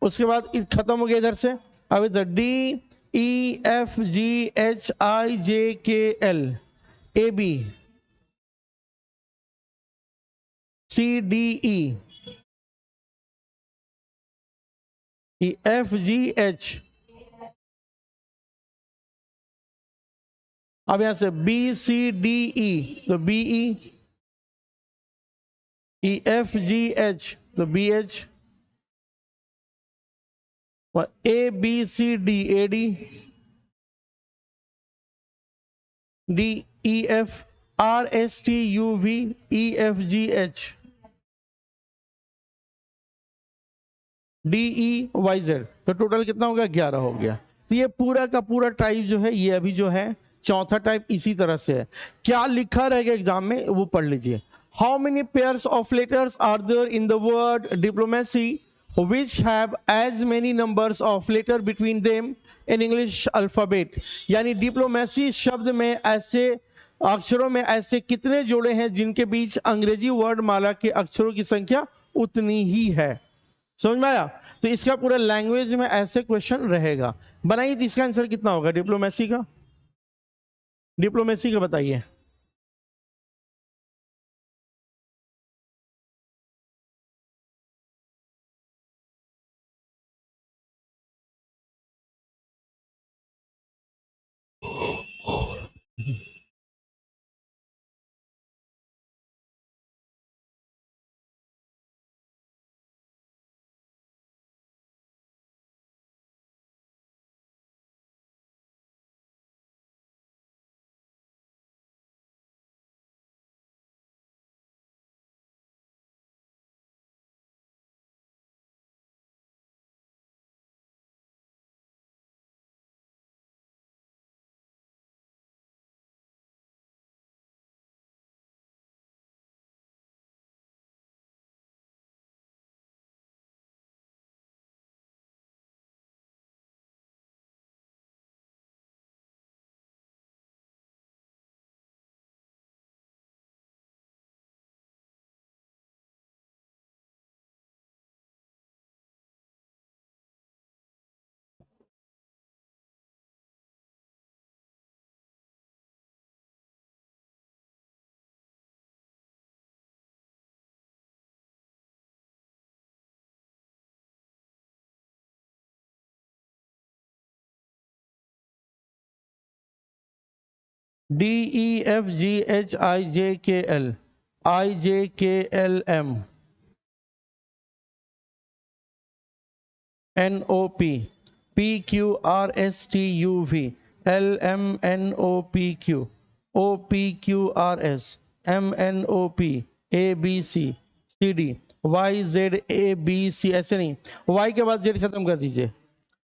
उसके बाद खत्म हो गया इधर से। अब इधर DEFGHIJKL, AB, CDE, EFGH। अब यहां से BCDE, तो BE, EFGH तो BH, और ABCD AD, DEF RSTUV EFGH, DEYZ। तो टोटल कितना हो गया, 11 हो गया। तो ये पूरा का पूरा टाइप जो है, ये अभी जो है चौथा टाइप इसी तरह से है। क्या लिखा रहेगा एग्जाम में वो पढ़ लीजिए। How many pairs of letters are there in the word diplomacy which have as many numbers of letter between them in English alphabet। यानी डिप्लोमेसी शब्द में ऐसे अक्षरों में ऐसे कितने जोड़े हैं जिनके बीच अंग्रेजी वर्ड माला के अक्षरों की संख्या उतनी ही है। समझ में आया? तो इसका पूरा लैंग्वेज में ऐसे क्वेश्चन रहेगा। बनाइए, तो इसका आंसर कितना होगा डिप्लोमेसी का? डिप्लोमेसी का बताइए। DEFGHIJKL IJKLM NOP PQRSTUV LMNOPQ OPQRS MNOP ABC CD YZABC, ऐसे नहीं, Y के बाद Z खत्म कर दीजिए,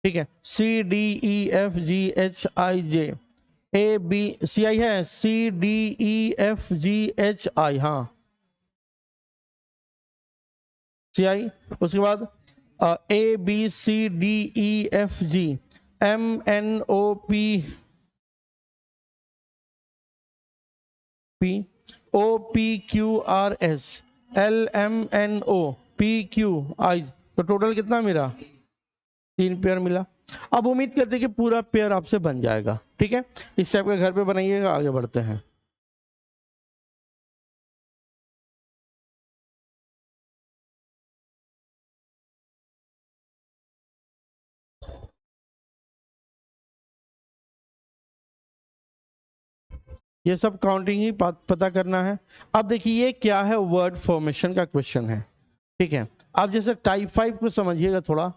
ठीक है। CDEFGHIJ ABCI है, CDEFGHI, हाँ CI, उसके बाद ABCDEFG MNOP OPQRS LMNO PQI। तो टोटल कितना मेरा? 3 पेयर मिला। अब उम्मीद करते हैं कि पूरा पेयर आपसे बन जाएगा, ठीक है। इस टाइप का घर पे बनाइएगा, आगे बढ़ते हैं। ये सब काउंटिंग ही पता करना है। अब देखिए ये क्या है, वर्ड फॉर्मेशन का क्वेश्चन है, ठीक है। अब जैसे टाइप 5 को समझिएगा थोड़ा।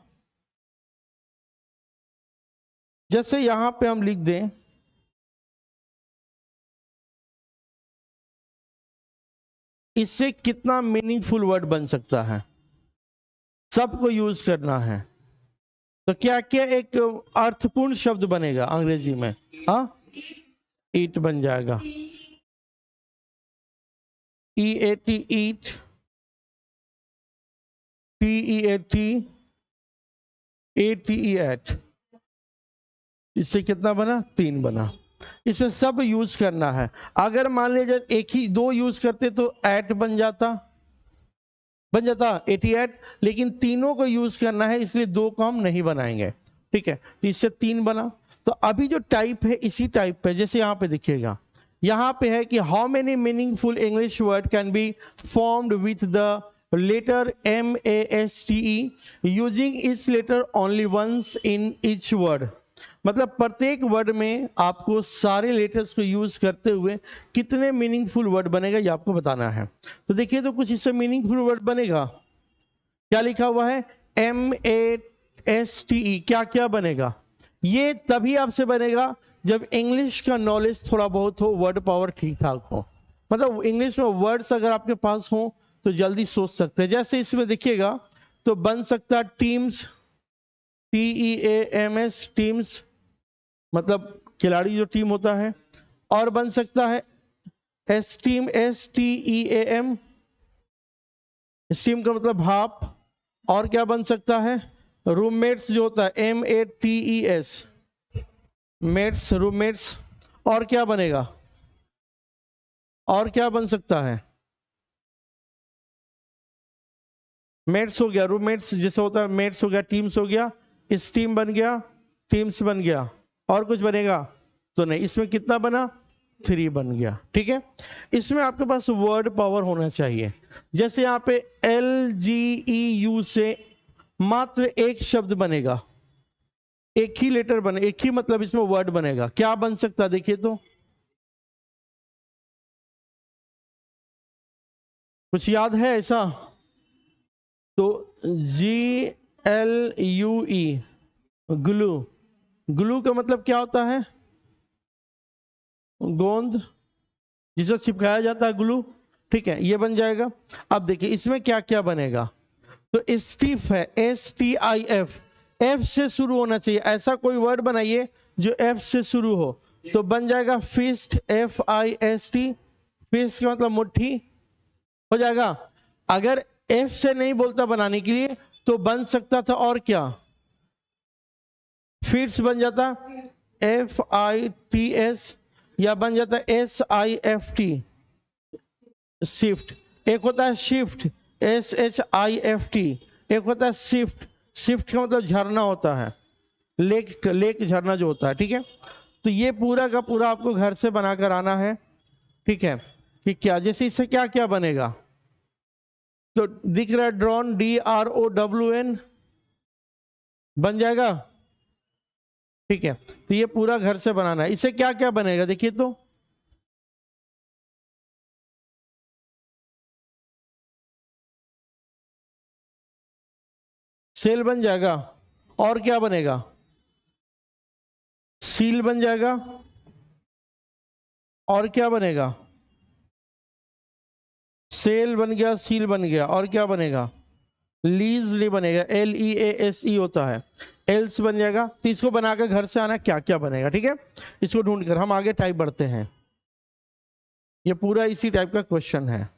जैसे यहां पे हम लिख दें इससे कितना मीनिंगफुल वर्ड बन सकता है, सबको यूज करना है। तो क्या क्या एक अर्थपूर्ण शब्द बनेगा अंग्रेजी में? हाँ, ईट बन जाएगा, EAT ईट, TEAT ATE एट। इससे कितना बना? 3 बना। इसमें सब यूज करना है। अगर मान लीजिए एक ही 2 यूज करते तो एट बन जाता 88, लेकिन तीनों को यूज करना है इसलिए 2 को हम नहीं बनाएंगे, ठीक है। तो इससे 3 बना। तो अभी जो टाइप है इसी टाइप पे, जैसे यहाँ पे देखिएगा, यहाँ पे है कि how many meaningful English word can be formed with the letter MASTE using इस letter only once in each word. मतलब प्रत्येक वर्ड में आपको सारे लेटर्स को यूज करते हुए कितने मीनिंगफुल वर्ड बनेगा ये आपको बताना है। तो देखिए, तो कुछ इससे मीनिंगफुल वर्ड बनेगा। क्या लिखा हुआ है? MASTE। क्या क्या बनेगा? ये तभी आपसे बनेगा जब इंग्लिश का नॉलेज थोड़ा बहुत हो, वर्ड पावर ठीक ठाक हो। मतलब इंग्लिश में वर्ड्स अगर आपके पास हो तो जल्दी सोच सकते हैं। जैसे इसमें देखिएगा तो बन सकता है टीम्स, TEAMS टीम्स, मतलब खिलाड़ी जो टीम होता है। और बन सकता है STEAM, STEAM, स्टीम का मतलब भाप, और क्या बन सकता है? रूममेट्स जो होता है METES, मेट्स, रूममेट्स। और क्या बनेगा? और क्या बन सकता है? मेट्स हो गया, रूममेट्स जैसे होता है, मेट्स हो गया, टीम्स हो गया, स्टीम बन गया, टीम्स बन गया। और कुछ बनेगा तो नहीं। इसमें कितना बना? 3 बन गया। ठीक है, इसमें आपके पास वर्ड पावर होना चाहिए। जैसे यहाँ पे LGEU से मात्र एक शब्द बनेगा, एक ही लेटर बने, एक ही मतलब इसमें वर्ड बनेगा। क्या बन सकता है देखिए तो? कुछ याद है ऐसा? तो GLUE, ग्लू। ग्लू का मतलब क्या होता है? गोंद, जिसे चिपकाया जाता है, ग्लू। ठीक है, ये बन जाएगा। अब देखिए इसमें क्या क्या बनेगा। तो स्टीफ है, STIF, एफ से शुरू होना चाहिए। ऐसा कोई वर्ड बनाइए जो एफ से शुरू हो, तो बन जाएगा फिस्ट, FIST। फिस्ट का मतलब मुट्ठी हो जाएगा। अगर एफ से नहीं बोलता बनाने के लिए तो बन सकता था और क्या? फिट्स बन जाता, FITS, या बन जाता SIFT, शिफ्ट। एक होता है शिफ्ट, SHIFT। एक होता है शिफ्ट, शिफ्ट का मतलब झरना होता है, लेक, लेक झरना जो होता है। ठीक है, तो ये पूरा का पूरा आपको घर से बनाकर आना है। ठीक है, कि क्या, जैसे इससे क्या क्या बनेगा। तो दिख रहा है ड्रोन, DROWN बन जाएगा। ठीक है, तो ये पूरा घर से बनाना है। इससे क्या क्या बनेगा देखिए तो? सेल बन जाएगा। और क्या बनेगा? सील बन जाएगा। और क्या बनेगा? सेल बन गया, सील बन गया। और क्या बनेगा? लीज नहीं बनेगा, LEASE होता है, एल्स बन जाएगा। तो इसको बनाकर घर से आना क्या क्या बनेगा। ठीक है, इसको ढूंढकर हम आगे टाइप बढ़ते हैं। ये पूरा इसी टाइप का क्वेश्चन है।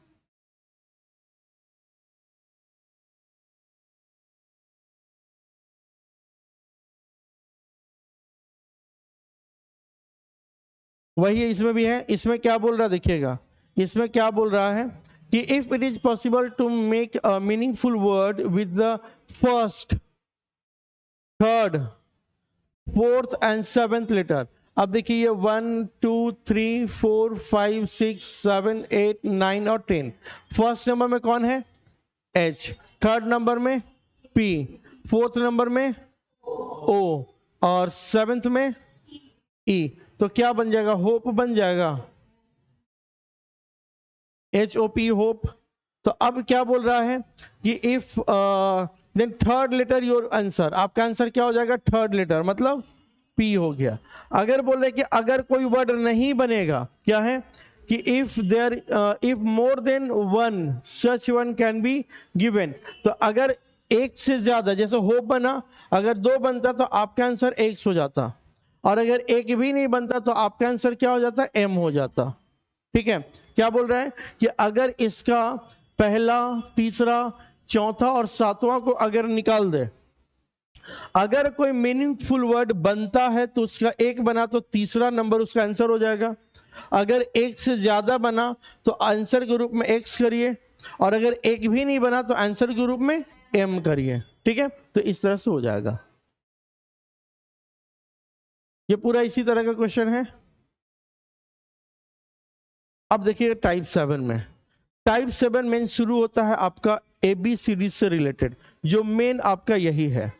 वही इसमें भी है। इसमें क्या बोल रहा है देखिएगा, इसमें क्या बोल रहा है कि if it is possible to make a meaningful word with the first, third, fourth and seventh letter. अब देखिए ये 1 2 3 4 5 6 7 8 9 और 10। फर्स्ट नंबर में कौन है? H, थर्ड नंबर में P, फोर्थ नंबर में O, और सेवेंथ में E। तो क्या बन जाएगा? होप बन जाएगा, HOP, होप। तो अब क्या बोल रहा है कि if then third letter your answer, आपका आंसर क्या हो जाएगा? थर्ड लेटर, मतलब P हो गया। अगर बोले कि अगर कोई वर्ड नहीं बनेगा, क्या है कि if there, if more than one such one can be given. तो अगर एक से ज्यादा, जैसे होप बना, अगर 2 बनता तो आपका आंसर X हो जाता, और अगर एक भी नहीं बनता तो आपका आंसर क्या हो जाता? M हो जाता। ठीक है, क्या बोल रहा है कि अगर इसका पहला, तीसरा, चौथा और सातवां को अगर निकाल दे, अगर कोई मीनिंगफुल वर्ड बनता है तो उसका एक बना तो तीसरा नंबर उसका आंसर हो जाएगा। अगर एक से ज्यादा बना तो आंसर के रूप में X करिए, और अगर एक भी नहीं बना तो आंसर के रूप में M करिए। ठीक है, तो इस तरह से हो जाएगा। ये पूरा इसी तरह का क्वेश्चन है। अब देखिए टाइप 7 में, टाइप 7 मेन शुरू होता है आपका ABCD से रिलेटेड, जो मेन आपका यही है।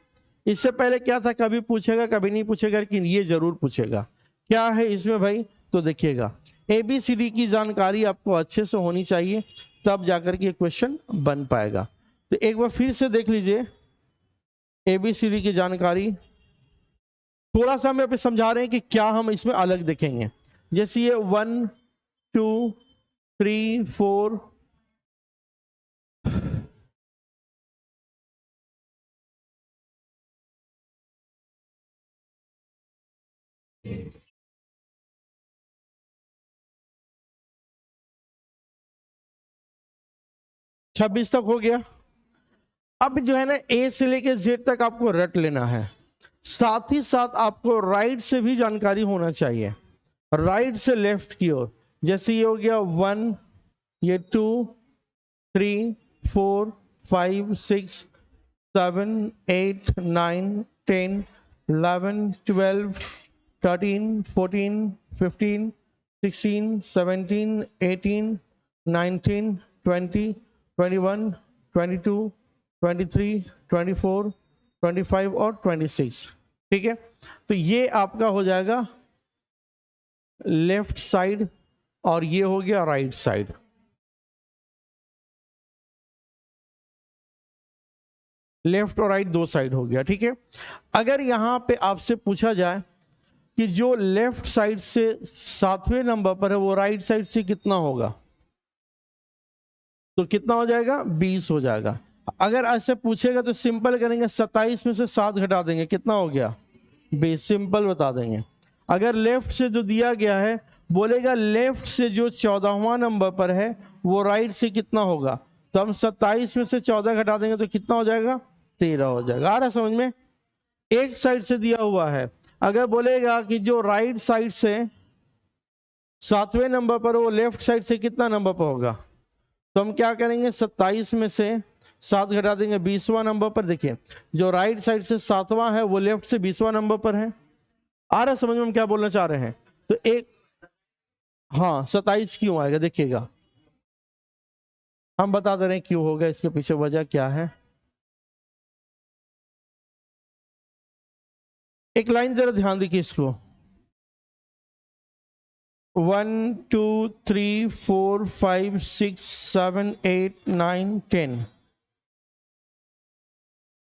इससे पहले क्या था, कभी पूछेगा कभी नहीं पूछेगा, लेकिन ये जरूर पूछेगा। क्या है इसमें भाई? तो देखिएगा, ABCD की जानकारी आपको अच्छे से होनी चाहिए, तब जाकर के क्वेश्चन बन पाएगा। तो एक बार फिर से देख लीजिए ABCD की जानकारी। थोड़ा सा हम यहाँ पे समझा रहे हैं कि क्या हम इसमें अलग देखेंगे। जैसे ये 1 2 3 4, 26 तक हो गया। अब जो है ना ए से लेके जेड तक आपको रट लेना है, साथ ही साथ आपको राइट से भी जानकारी होना चाहिए, राइट से लेफ्ट की ओर। जैसे ये हो गया 1, ये 2, 3, 4, 5, 6, 7, 8, 9, 10, 11, 12, 13, 14, 15, 16, 17, 18, 19, 20, 21, 22, 23, 24, 25 और 26। ठीक है, तो ये आपका हो जाएगा लेफ्ट साइड और ये हो गया राइट साइड। लेफ्ट और राइट दो साइड हो गया। ठीक है, अगर यहां पे आपसे पूछा जाए कि जो लेफ्ट साइड से 7वें नंबर पर है वो राइट साइड से कितना होगा, तो कितना हो जाएगा, 20 हो जाएगा। अगर ऐसे पूछेगा तो सिंपल करेंगे, 27 में से 7 घटा देंगे, कितना हो गया, 20, सिंपल बता देंगे। अगर लेफ्ट से जो दिया गया है, बोलेगा लेफ्ट से जो 14वां नंबर पर है वो राइट से कितना होगा, तो हम 27 में से 14 घटा देंगे तो कितना हो जाएगा, 13 हो जाएगा। आ रहा समझ में, एक साइड से दिया हुआ है। अगर बोलेगा कि जो राइट साइड से 7वें नंबर पर वो लेफ्ट साइड से कितना नंबर पर होगा, तो हम क्या करेंगे, 27 में से 7 घटा देंगे, 20वां नंबर पर। देखिए जो राइट साइड से 7वां है वो लेफ्ट से 20वां नंबर पर है। आ रहा समझ में हम क्या बोलना चाह रहे हैं, तो एक, हाँ 27 क्यों आएगा देखिएगा, हम बता दे रहे हैं क्यों होगा, इसके पीछे वजह क्या है। एक लाइन जरा ध्यान देखिए इसको, 1, 2, 3, 4, 5, 6, 7, 8, 9, 10,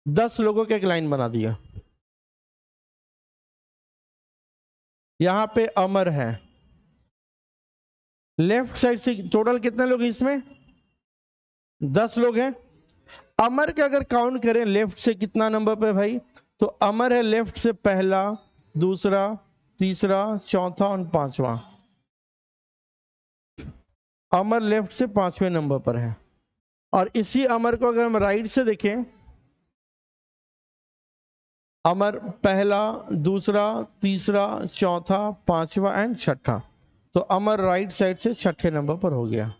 10 लोगों के एक लाइन बना दिया। यहां पे अमर है, लेफ्ट साइड से टोटल कितने लोग हैं इसमें, 10 लोग हैं। अमर के अगर काउंट करें लेफ्ट से कितना नंबर पे भाई, तो अमर है लेफ्ट से पहला, दूसरा, तीसरा, चौथा और 5वां। अमर लेफ्ट से 5वें नंबर पर है। और इसी अमर को अगर हम राइट से देखें, अमर पहला, दूसरा, तीसरा, चौथा, 5वां एंड छठा, तो अमर राइट साइड से छठे नंबर पर हो गया।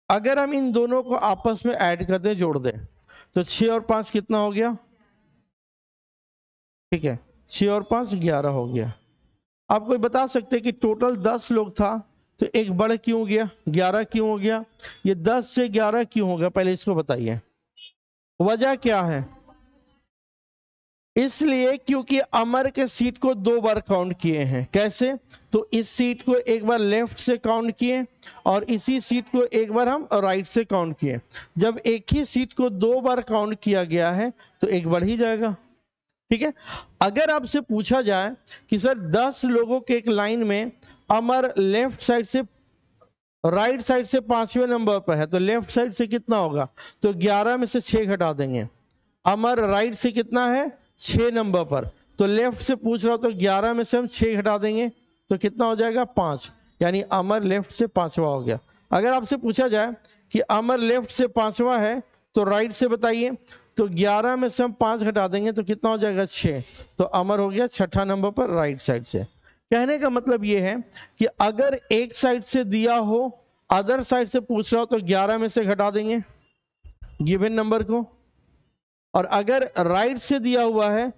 अगर हम इन दोनों को आपस में ऐड कर दें, जोड़ दें, तो 6 और 5 कितना हो गया, ठीक है, 6 और 5 11 हो गया। आप कोई बता सकते हैं कि टोटल 10 लोग था तो एक बढ़ क्यों हो गया, 11 क्यों हो गया, ये 10 से 11 क्यों हो गया, पहले इसको बताइए, वजह क्या है। इसलिए क्योंकि अमर के सीट को 2 बार काउंट किए हैं। कैसे, तो इस सीट को एक बार लेफ्ट से काउंट किए और इसी सीट को एक बार हम राइट से काउंट किए। जब एक ही सीट को 2 बार काउंट किया गया है तो एक बढ़ ही जाएगा। ठीक है, अगर आपसे पूछा जाए कि सर 10 लोगों के एक लाइन में अमर लेफ्ट साइड से राइट साइड से 5वें नंबर पर है तो लेफ्ट साइड से कितना होगा, तो 11 में से 6 घटा देंगे। अमर राइट से कितना है, 6 नंबर पर, तो लेफ्ट से पूछ रहा हो तो 11 में से हम 6 घटा देंगे तो कितना हो जाएगा, 5, यानी अमर लेफ्ट से 5वां हो गया। अगर आपसे पूछा जाए कि अमर लेफ्ट से 5वां है तो राइट से बताइए, तो 11 में से हम 5 घटा देंगे तो कितना हो जाएगा, 6, तो अमर हो गया छठा नंबर पर राइट साइड से। कहने का मतलब यह है कि अगर एक साइड से दिया हो, अदर साइड से पूछ रहा हो तो 11 में से घटा देंगे गिवन नंबर को, और अगर राइट से दिया हुआ है,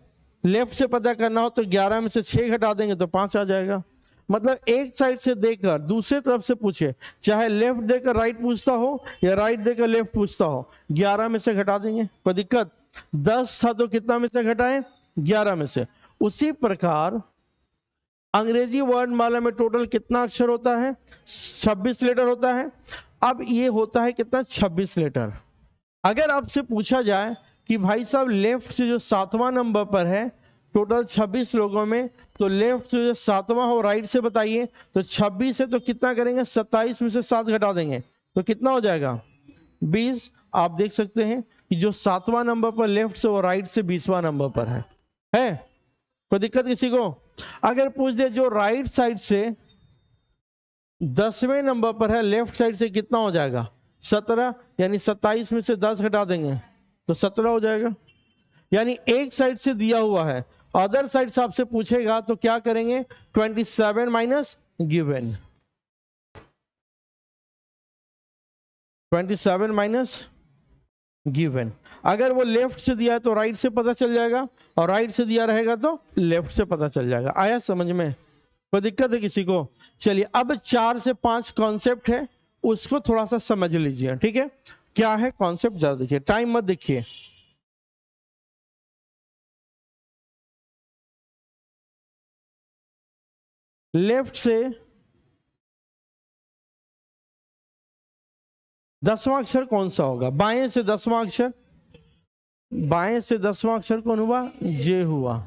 लेफ्ट से पता करना हो तो 11 में से 6 घटा देंगे तो 5 आ जाएगा। मतलब एक साइड से देकर दूसरे तरफ से पूछे, चाहे लेफ्ट देकर राइट पूछता हो या राइट देकर लेफ्ट पूछता हो, 11 में से घटा देंगे, कोई दिक्कत। 10 था तो कितना में से घटाएं, 11 में से। उसी प्रकार अंग्रेजी वर्णमाला में टोटल कितना अक्षर होता है, 26 लेटर होता है। अब ये होता है कितना, 26 लेटर। अगर आपसे पूछा जाए कि भाई साहब लेफ्ट से जो 7वां नंबर पर है टोटल 26 लोगों में, तो लेफ्ट से जो 7वां हो राइट से बताइए, तो 26 है तो कितना करेंगे, 27 में से 7 घटा देंगे तो कितना हो जाएगा, 20। आप देख सकते हैं कि जो 7वां नंबर पर लेफ्ट से वो राइट से 20वां नंबर पर है। कोई दिक्कत किसी को। अगर पूछ दे जो राइट साइड से 10वें नंबर पर है लेफ्ट साइड से कितना हो जाएगा, 17, यानी 27 में से 10 घटा देंगे तो 17 हो जाएगा। यानी एक साइड से दिया हुआ है, अदर साइड से आपसे पूछेगा तो क्या करेंगे, 27 माइनस गिवन, 27 माइनस गिवन। अगर वो लेफ्ट से दिया है तो राइट से पता चल जाएगा, और राइट से दिया रहेगा तो लेफ्ट से पता चल जाएगा। आया समझ में? कोई दिक्कत है किसी को? चलिए अब 4 से 5 कॉन्सेप्ट है, उसको थोड़ा सा समझ लीजिए, ठीक है? क्या है कॉन्सेप्ट, जरा देखिए, टाइम मत देखिए। लेफ्ट से 10वां अक्षर कौन सा होगा? बाएं से 10वां अक्षर, बाएं से 10वां अक्षर कौन हुआ? जे हुआ।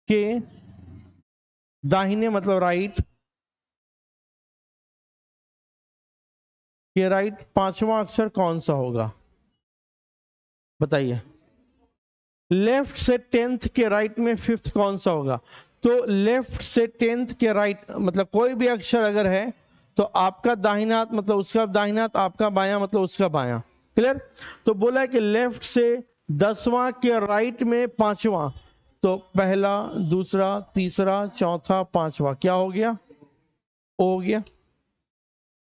के दाहिने मतलब राइट, के राइट 5वां अक्षर कौन सा होगा? बताइए। लेफ्ट से 10th के राइट में 5th कौन सा होगा? तो लेफ्ट से 10th के राइट मतलब कोई भी अक्षर अगर है तो आपका दाहिना हाथ मतलब उसका दाहिना हाथ, आपका बायां मतलब उसका बायां। क्लियर? तो बोला है कि लेफ्ट से 10वां के राइट में 5वां, तो पहला, दूसरा, तीसरा, चौथा, 5वां क्या हो गया? हो गया।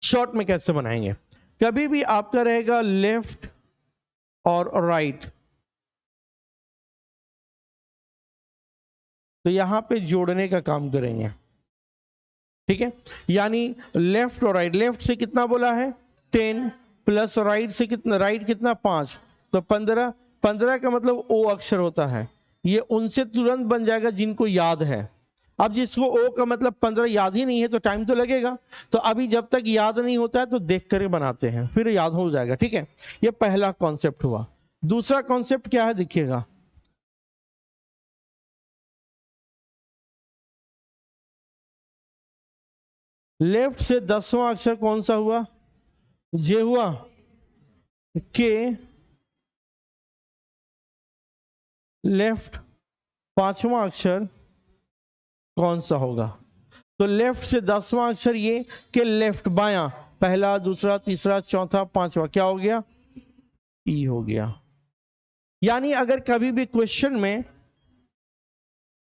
शॉर्ट में कैसे बनाएंगे? कभी भी आपका रहेगा लेफ्ट और राइट, तो यहां पे जोड़ने का काम करेंगे, ठीक है? यानी लेफ्ट और राइट, लेफ्ट से कितना बोला है? 10 प्लस राइट से कितना, राइट कितना 5, तो 15। 15 का मतलब ओ अक्षर होता है, ये उनसे तुरंत बन जाएगा जिनको याद है। अब जिसको ओ का मतलब 15 याद ही नहीं है तो टाइम तो लगेगा, तो अभी जब तक याद नहीं होता है तो देख कर बनाते हैं, फिर याद हो जाएगा, ठीक है? ये पहला कॉन्सेप्ट हुआ। दूसरा कॉन्सेप्ट क्या है देखिएगा, लेफ्ट से 10वां अक्षर कौन सा हुआ? जे हुआ। के लेफ्ट 5वां अक्षर कौन सा होगा? तो लेफ्ट से 10वां अक्षर ये, के लेफ्ट बायां, पहला, दूसरा, तीसरा, चौथा, 5वां क्या हो गया? ई हो गया। यानी अगर कभी भी क्वेश्चन में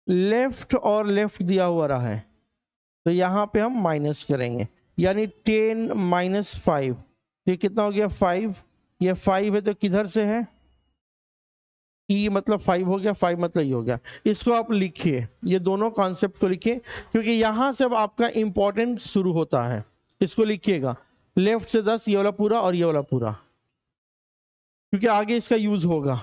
लेफ्ट और लेफ्ट दिया हुआ रहा है तो यहां पे हम माइनस करेंगे, यानी 10 माइनस 5, ये कितना हो गया? 5। ये 5 है तो किधर से है? ई मतलब 5 हो गया, 5 मतलब ये हो गया। इसको आप लिखिए, ये दोनों कॉन्सेप्ट को लिखिए, क्योंकि यहां से अब आपका इंपॉर्टेंट शुरू होता है। इसको लिखिएगा, लेफ्ट से 10, ये वाला पूरा और ये वाला पूरा, क्योंकि आगे इसका यूज होगा।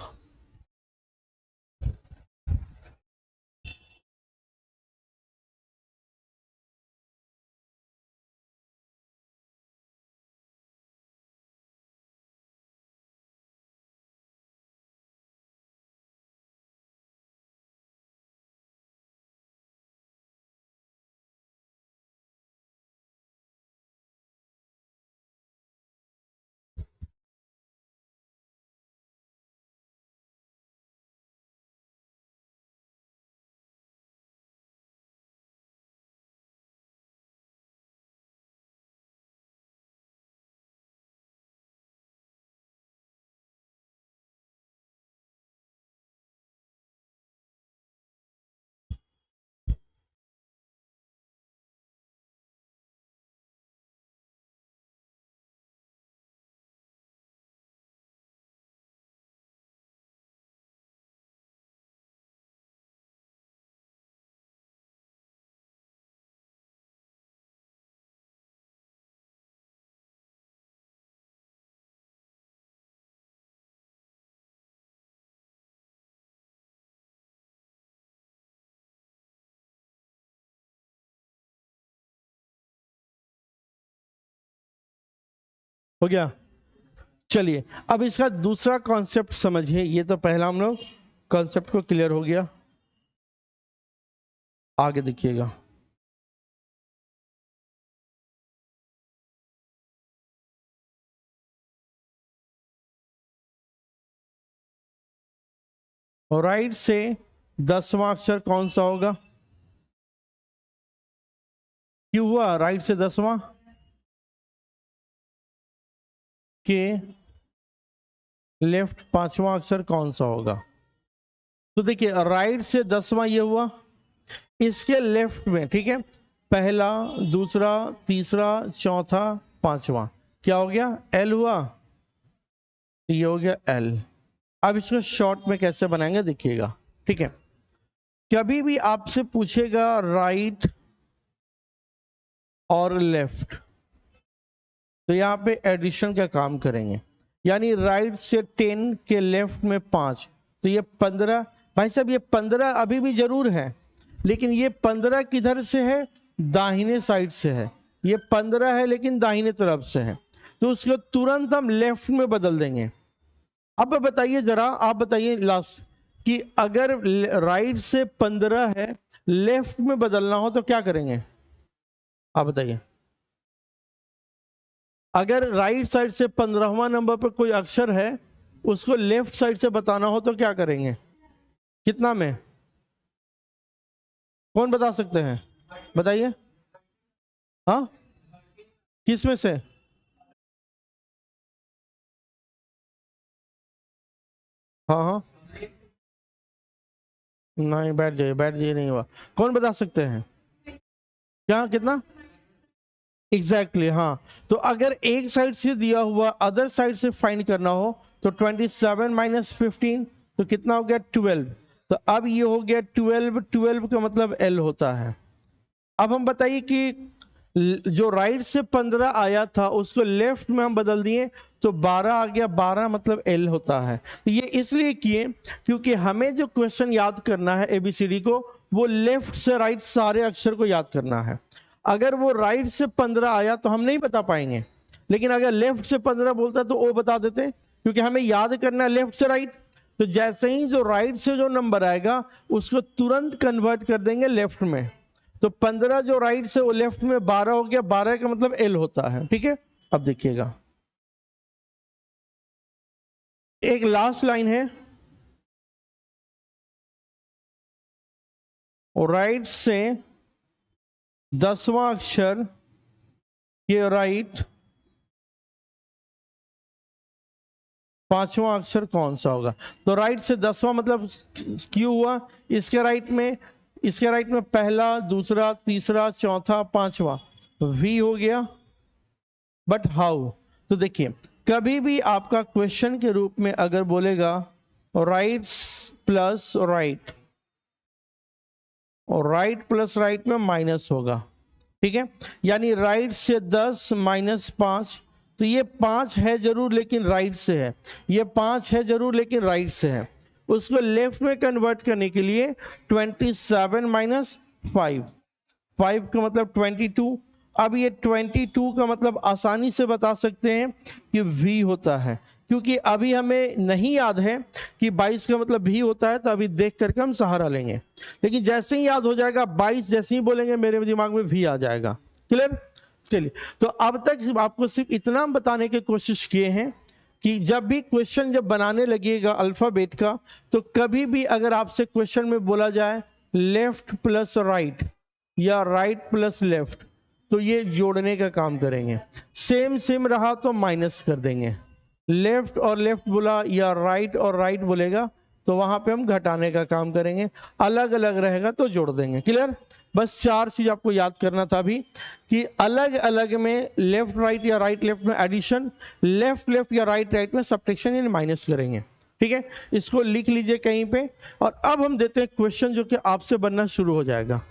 हो गया। चलिए अब इसका दूसरा कॉन्सेप्ट समझिए। ये तो पहला हम लोग कॉन्सेप्ट को क्लियर हो गया, आगे देखिएगा। राइट से 10वां अक्षर कौन सा होगा? क्यों हुआ राइट से 10वां? के लेफ्ट पांचवा अक्षर कौन सा होगा? तो देखिए राइट से 10वां ये हुआ, इसके लेफ्ट में, ठीक है, पहला, दूसरा, तीसरा, चौथा, पांचवा, क्या हो गया? एल हुआ, ये हो गया एल। अब इसको शॉर्ट में कैसे बनाएंगे देखिएगा, ठीक है। कभी भी आपसे पूछेगा राइट और लेफ्ट, तो यहां पे एडिशन का काम करेंगे, यानी राइट से 10 के लेफ्ट में 5, तो ये 15। भाई साहब ये 15 अभी भी जरूर है, लेकिन ये 15 किधर से है? दाहिने साइड से है। ये 15 है लेकिन दाहिने तरफ से है, तो उसको तुरंत हम लेफ्ट में बदल देंगे। अब बताइए जरा, आप बताइए लास्ट, कि अगर राइट से 15 है, लेफ्ट में बदलना हो तो क्या करेंगे? आप बताइए। अगर राइट साइड से 15वां नंबर पर कोई अक्षर है, उसको लेफ्ट साइड से बताना हो तो क्या करेंगे? कितना में? कौन बता सकते हैं? बताइए। हाँ, किस में से? हाँ हाँ, नहीं, बैठ जाइए, बैठ जाइए, नहीं हुआ। कौन बता सकते हैं? क्या, कितना? एग्जैक्टली exactly, हाँ। तो अगर एक साइड से दिया हुआ अदर साइड से फाइंड करना हो तो 27 माइनस 15, तो कितना हो गया? 12। तो अब ये हो गया 12, 12 का मतलब एल होता है। अब हम बताइए कि जो राइट से 15 आया था उसको लेफ्ट में हम बदल दिए तो 12 आ गया, 12 मतलब एल होता है। तो ये इसलिए किए क्योंकि हमें जो क्वेश्चन याद करना है एबीसीडी को, वो लेफ्ट से राइट सारे अक्षर को याद करना है। अगर वो राइट से 15 आया तो हम नहीं बता पाएंगे, लेकिन अगर लेफ्ट से 15 बोलता तो वो बता देते, क्योंकि हमें याद करना है लेफ्ट से राइट। तो जैसे ही जो राइट से जो नंबर आएगा उसको तुरंत कन्वर्ट कर देंगे लेफ्ट में। तो 15 जो राइट से वो लेफ्ट में 12 हो गया, 12 का मतलब एल होता है, ठीक है। अब देखिएगा एक लास्ट लाइन है, और राइट से 10वां अक्षर के राइट पांचवा अक्षर कौन सा होगा? तो राइट से 10वां मतलब क्यू हुआ, इसके राइट में, इसके राइट में पहला, दूसरा, तीसरा, चौथा, पांचवा, वी हो गया। But how? तो देखिए कभी भी आपका क्वेश्चन के रूप में अगर बोलेगा राइट प्लस राइट, और राइट प्लस राइट में माइनस होगा, ठीक है, यानी राइट से 10 माइनस 5, तो ये 5 है जरूर लेकिन राइट से है, ये 5 है जरूर लेकिन राइट से है। उसको लेफ्ट में कन्वर्ट करने के लिए 27 माइनस 5, 5 का मतलब 22। अब ये 22 का मतलब आसानी से बता सकते हैं कि v होता है, क्योंकि अभी हमें नहीं याद है कि 22 का मतलब v होता है, तो अभी देख करके हम सहारा लेंगे, लेकिन जैसे ही याद हो जाएगा 22 जैसे ही बोलेंगे मेरे दिमाग में v आ जाएगा। क्लियर? चलिए, तो अब तक आपको सिर्फ इतना बताने की कोशिश किए हैं कि जब भी क्वेश्चन जब बनाने लगिएगा अल्फाबेट का, तो कभी भी अगर आपसे क्वेश्चन में बोला जाए लेफ्ट प्लस राइट या राइट प्लस लेफ्ट, तो ये जोड़ने का काम करेंगे। सेम सेम रहा तो माइनस कर देंगे, लेफ्ट और लेफ्ट बोला या राइट और राइट बोलेगा तो वहां पे हम घटाने का काम करेंगे, अलग अलग रहेगा तो जोड़ देंगे। क्लियर? बस 4 चीज आपको याद करना था अभी, कि अलग अलग में लेफ्ट राइट या राइट लेफ्ट में एडिशन, लेफ्ट लेफ्ट या राइट राइट में सब्ट्रैक्शन यानी माइनस करेंगे, ठीक है। इसको लिख लीजिए कहीं पे, और अब हम देते हैं क्वेश्चन जो कि आपसे बनना शुरू हो जाएगा।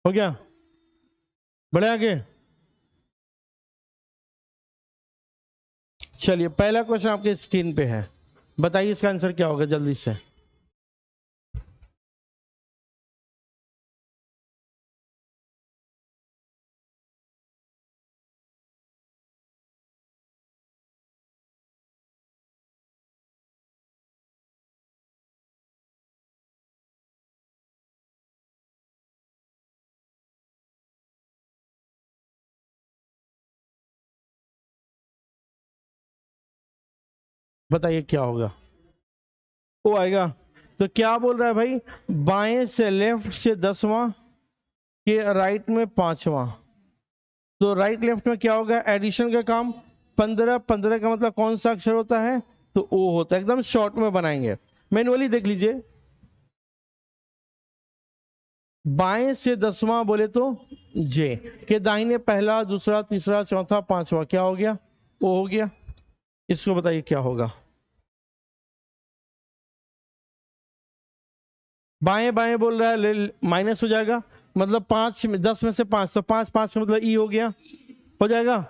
हो गया? बढ़े आगे? चलिए पहला क्वेश्चन आपके स्क्रीन पे है, बताइए इसका आंसर क्या होगा जल्दी से। बताइए क्या होगा? ओ आएगा। तो क्या बोल रहा है भाई? बाएं से लेफ्ट से 10वां के राइट में 5वां। तो राइट लेफ्ट में क्या होगा? एडिशन का काम। 15 15 का मतलब कौन सा अक्षर होता है? तो ओ होता है। एकदम शॉर्ट में बनाएंगे, मैनुअली देख लीजिए। बाएं से 10वां बोले तो जे के दाहिने पहला दूसरा तीसरा चौथा पांचवा, क्या हो गया? ओ हो गया। इसको बताइए क्या होगा? बाएं बाएं बोल रहा है, माइनस हो जाएगा, मतलब 5 10 में से 5, तो 5 5 का मतलब ई हो गया, हो जाएगा।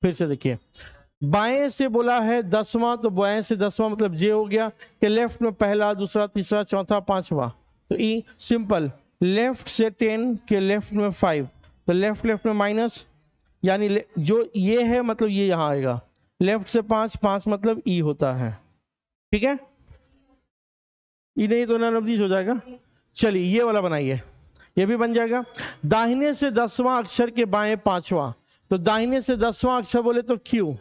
फिर से देखिए, बाएं से बोला है 10वां, तो बाएं से 10वां मतलब जे हो गया। कि लेफ्ट में पहला दूसरा तीसरा चौथा पांचवा, तो ई सिंपल। लेफ्ट से 10 के लेफ्ट में 5, तो लेफ्ट लेफ्ट में माइनस, यानी जो ये है मतलब ये यहां आएगा। लेफ्ट से 5 5 मतलब ई होता है, ठीक है। ई नहीं तो नब्दीज हो जाएगा। चलिए ये वाला बनाइए, ये भी बन जाएगा। दाहिने से 10वां अक्षर के बाएं 5वां, तो दाहिने से 10वां अक्षर बोले तो क्यू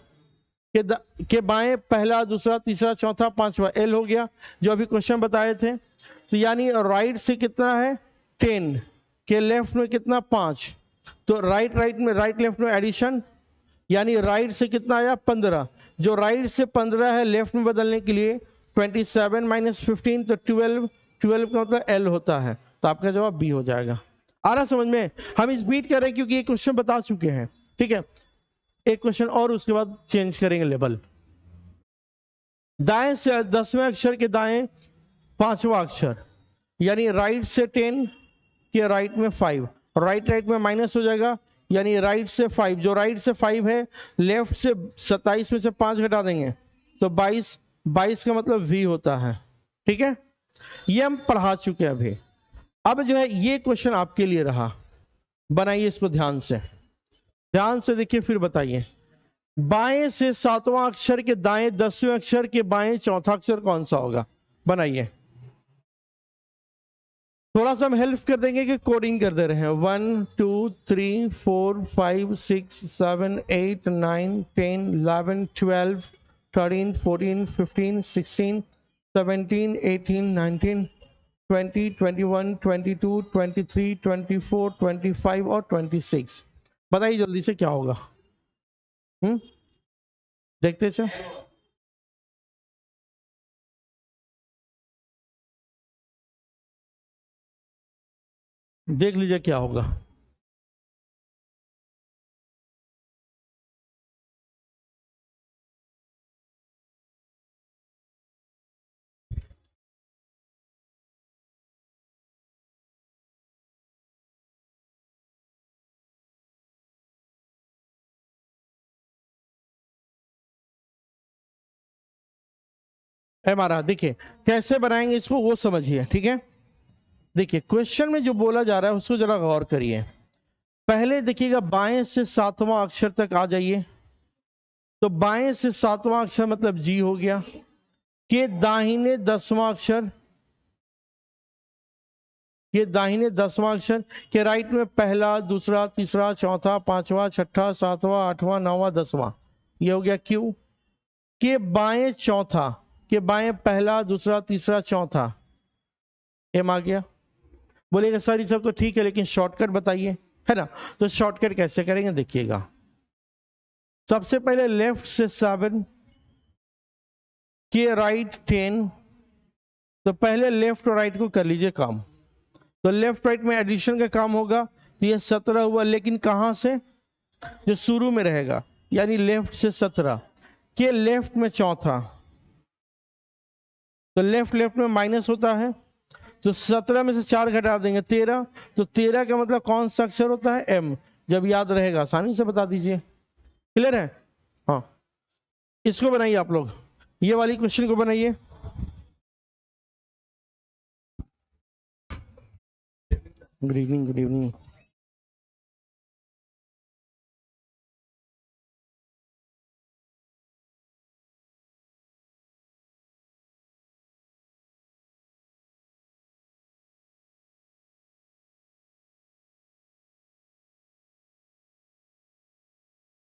के बाएं पहला दूसरा तीसरा चौथा पांचवा, एल हो गया, जो अभी क्वेश्चन बताए थे। तो यानी राइट से कितना है? 10 के लेफ्ट में कितना? 5। तो राइट राइट में, राइट लेफ्ट में एडिशन, यानी राइट से कितना आया? 15। जो राइट से 15 है लेफ्ट में बदलने के लिए 27 माइनस 15, तो 12। 12 का मतलब एल होता है, तो आपका जवाब बी हो जाएगा। आ रहा समझ में? हम इस बीट कर रहे हैं क्योंकि ये क्वेश्चन बता चुके हैं, ठीक है। एक क्वेश्चन और, उसके बाद चेंज करेंगे लेवल। दाएं से 10वें अक्षर के दाएं 5वां अक्षर, यानी राइट से 10 के राइट में 5, राइट राइट में माइनस हो जाएगा, यानी राइट से 5, जो राइट से 5 है लेफ्ट से 27 में से 5 घटा देंगे तो 22, 22 का मतलब वी होता है, ठीक है। ये हम पढ़ा चुके हैं अभी। अब जो है ये क्वेश्चन आपके लिए रहा, बनाइए इसको ध्यान से, ध्यान से देखिए फिर बताइए। बाएं से 7वां अक्षर के दाएं 10वें अक्षर के बाएं चौथा अक्षर कौन सा होगा? बनाइए। थोड़ा सा हम हेल्प कर देंगे कि कोडिंग कर दे रहे हैं। 1 2 3 4 5 6 7 8 9 10 11 12 13 14 15 16 17 18 19 20 21 22 23 24 25 और 26। बताइए जल्दी से क्या होगा? देखते चल। देख लीजिए क्या होगा। हमारा देखिए कैसे बनाएंगे इसको, वो समझिए, ठीक है। देखिए क्वेश्चन में जो बोला जा रहा है उसको जरा गौर करिए। पहले देखिएगा बाएं से 7वां अक्षर तक आ जाइए, तो बाएं से 7वां अक्षर मतलब जी हो गया। के दाहिने 10वां अक्षर, के दाहिने 10वां अक्षर के राइट में पहला दूसरा तीसरा चौथा पांचवा छठा सातवां आठवां नौवां 10वां, ये हो गया क्यू। के बाएं चौथा, के बाएं पहला दूसरा तीसरा चौथा, एम आ गया। बोलेगा सर ये सब तो ठीक है लेकिन शॉर्टकट बताइए, है ना। तो शॉर्टकट कैसे करेंगे देखिएगा। सबसे पहले लेफ्ट से 7 के राइट 10, तो पहले लेफ्ट और राइट को कर लीजिए काम। तो लेफ्ट राइट में एडिशन का काम होगा, तो ये 17 हुआ, लेकिन कहां से? जो शुरू में रहेगा, यानी लेफ्ट से 17 के लेफ्ट में चौथा, तो लेफ्ट लेफ्ट में माइनस होता है, तो 17 में से 4 घटा देंगे 13, तो 13 का मतलब कौन सा अक्षर होता है? एम। जब याद रहेगा आसानी से बता दीजिए। क्लियर है? हाँ, इसको बनाइए आप लोग, ये वाली क्वेश्चन को बनाइए। Good evening, good evening.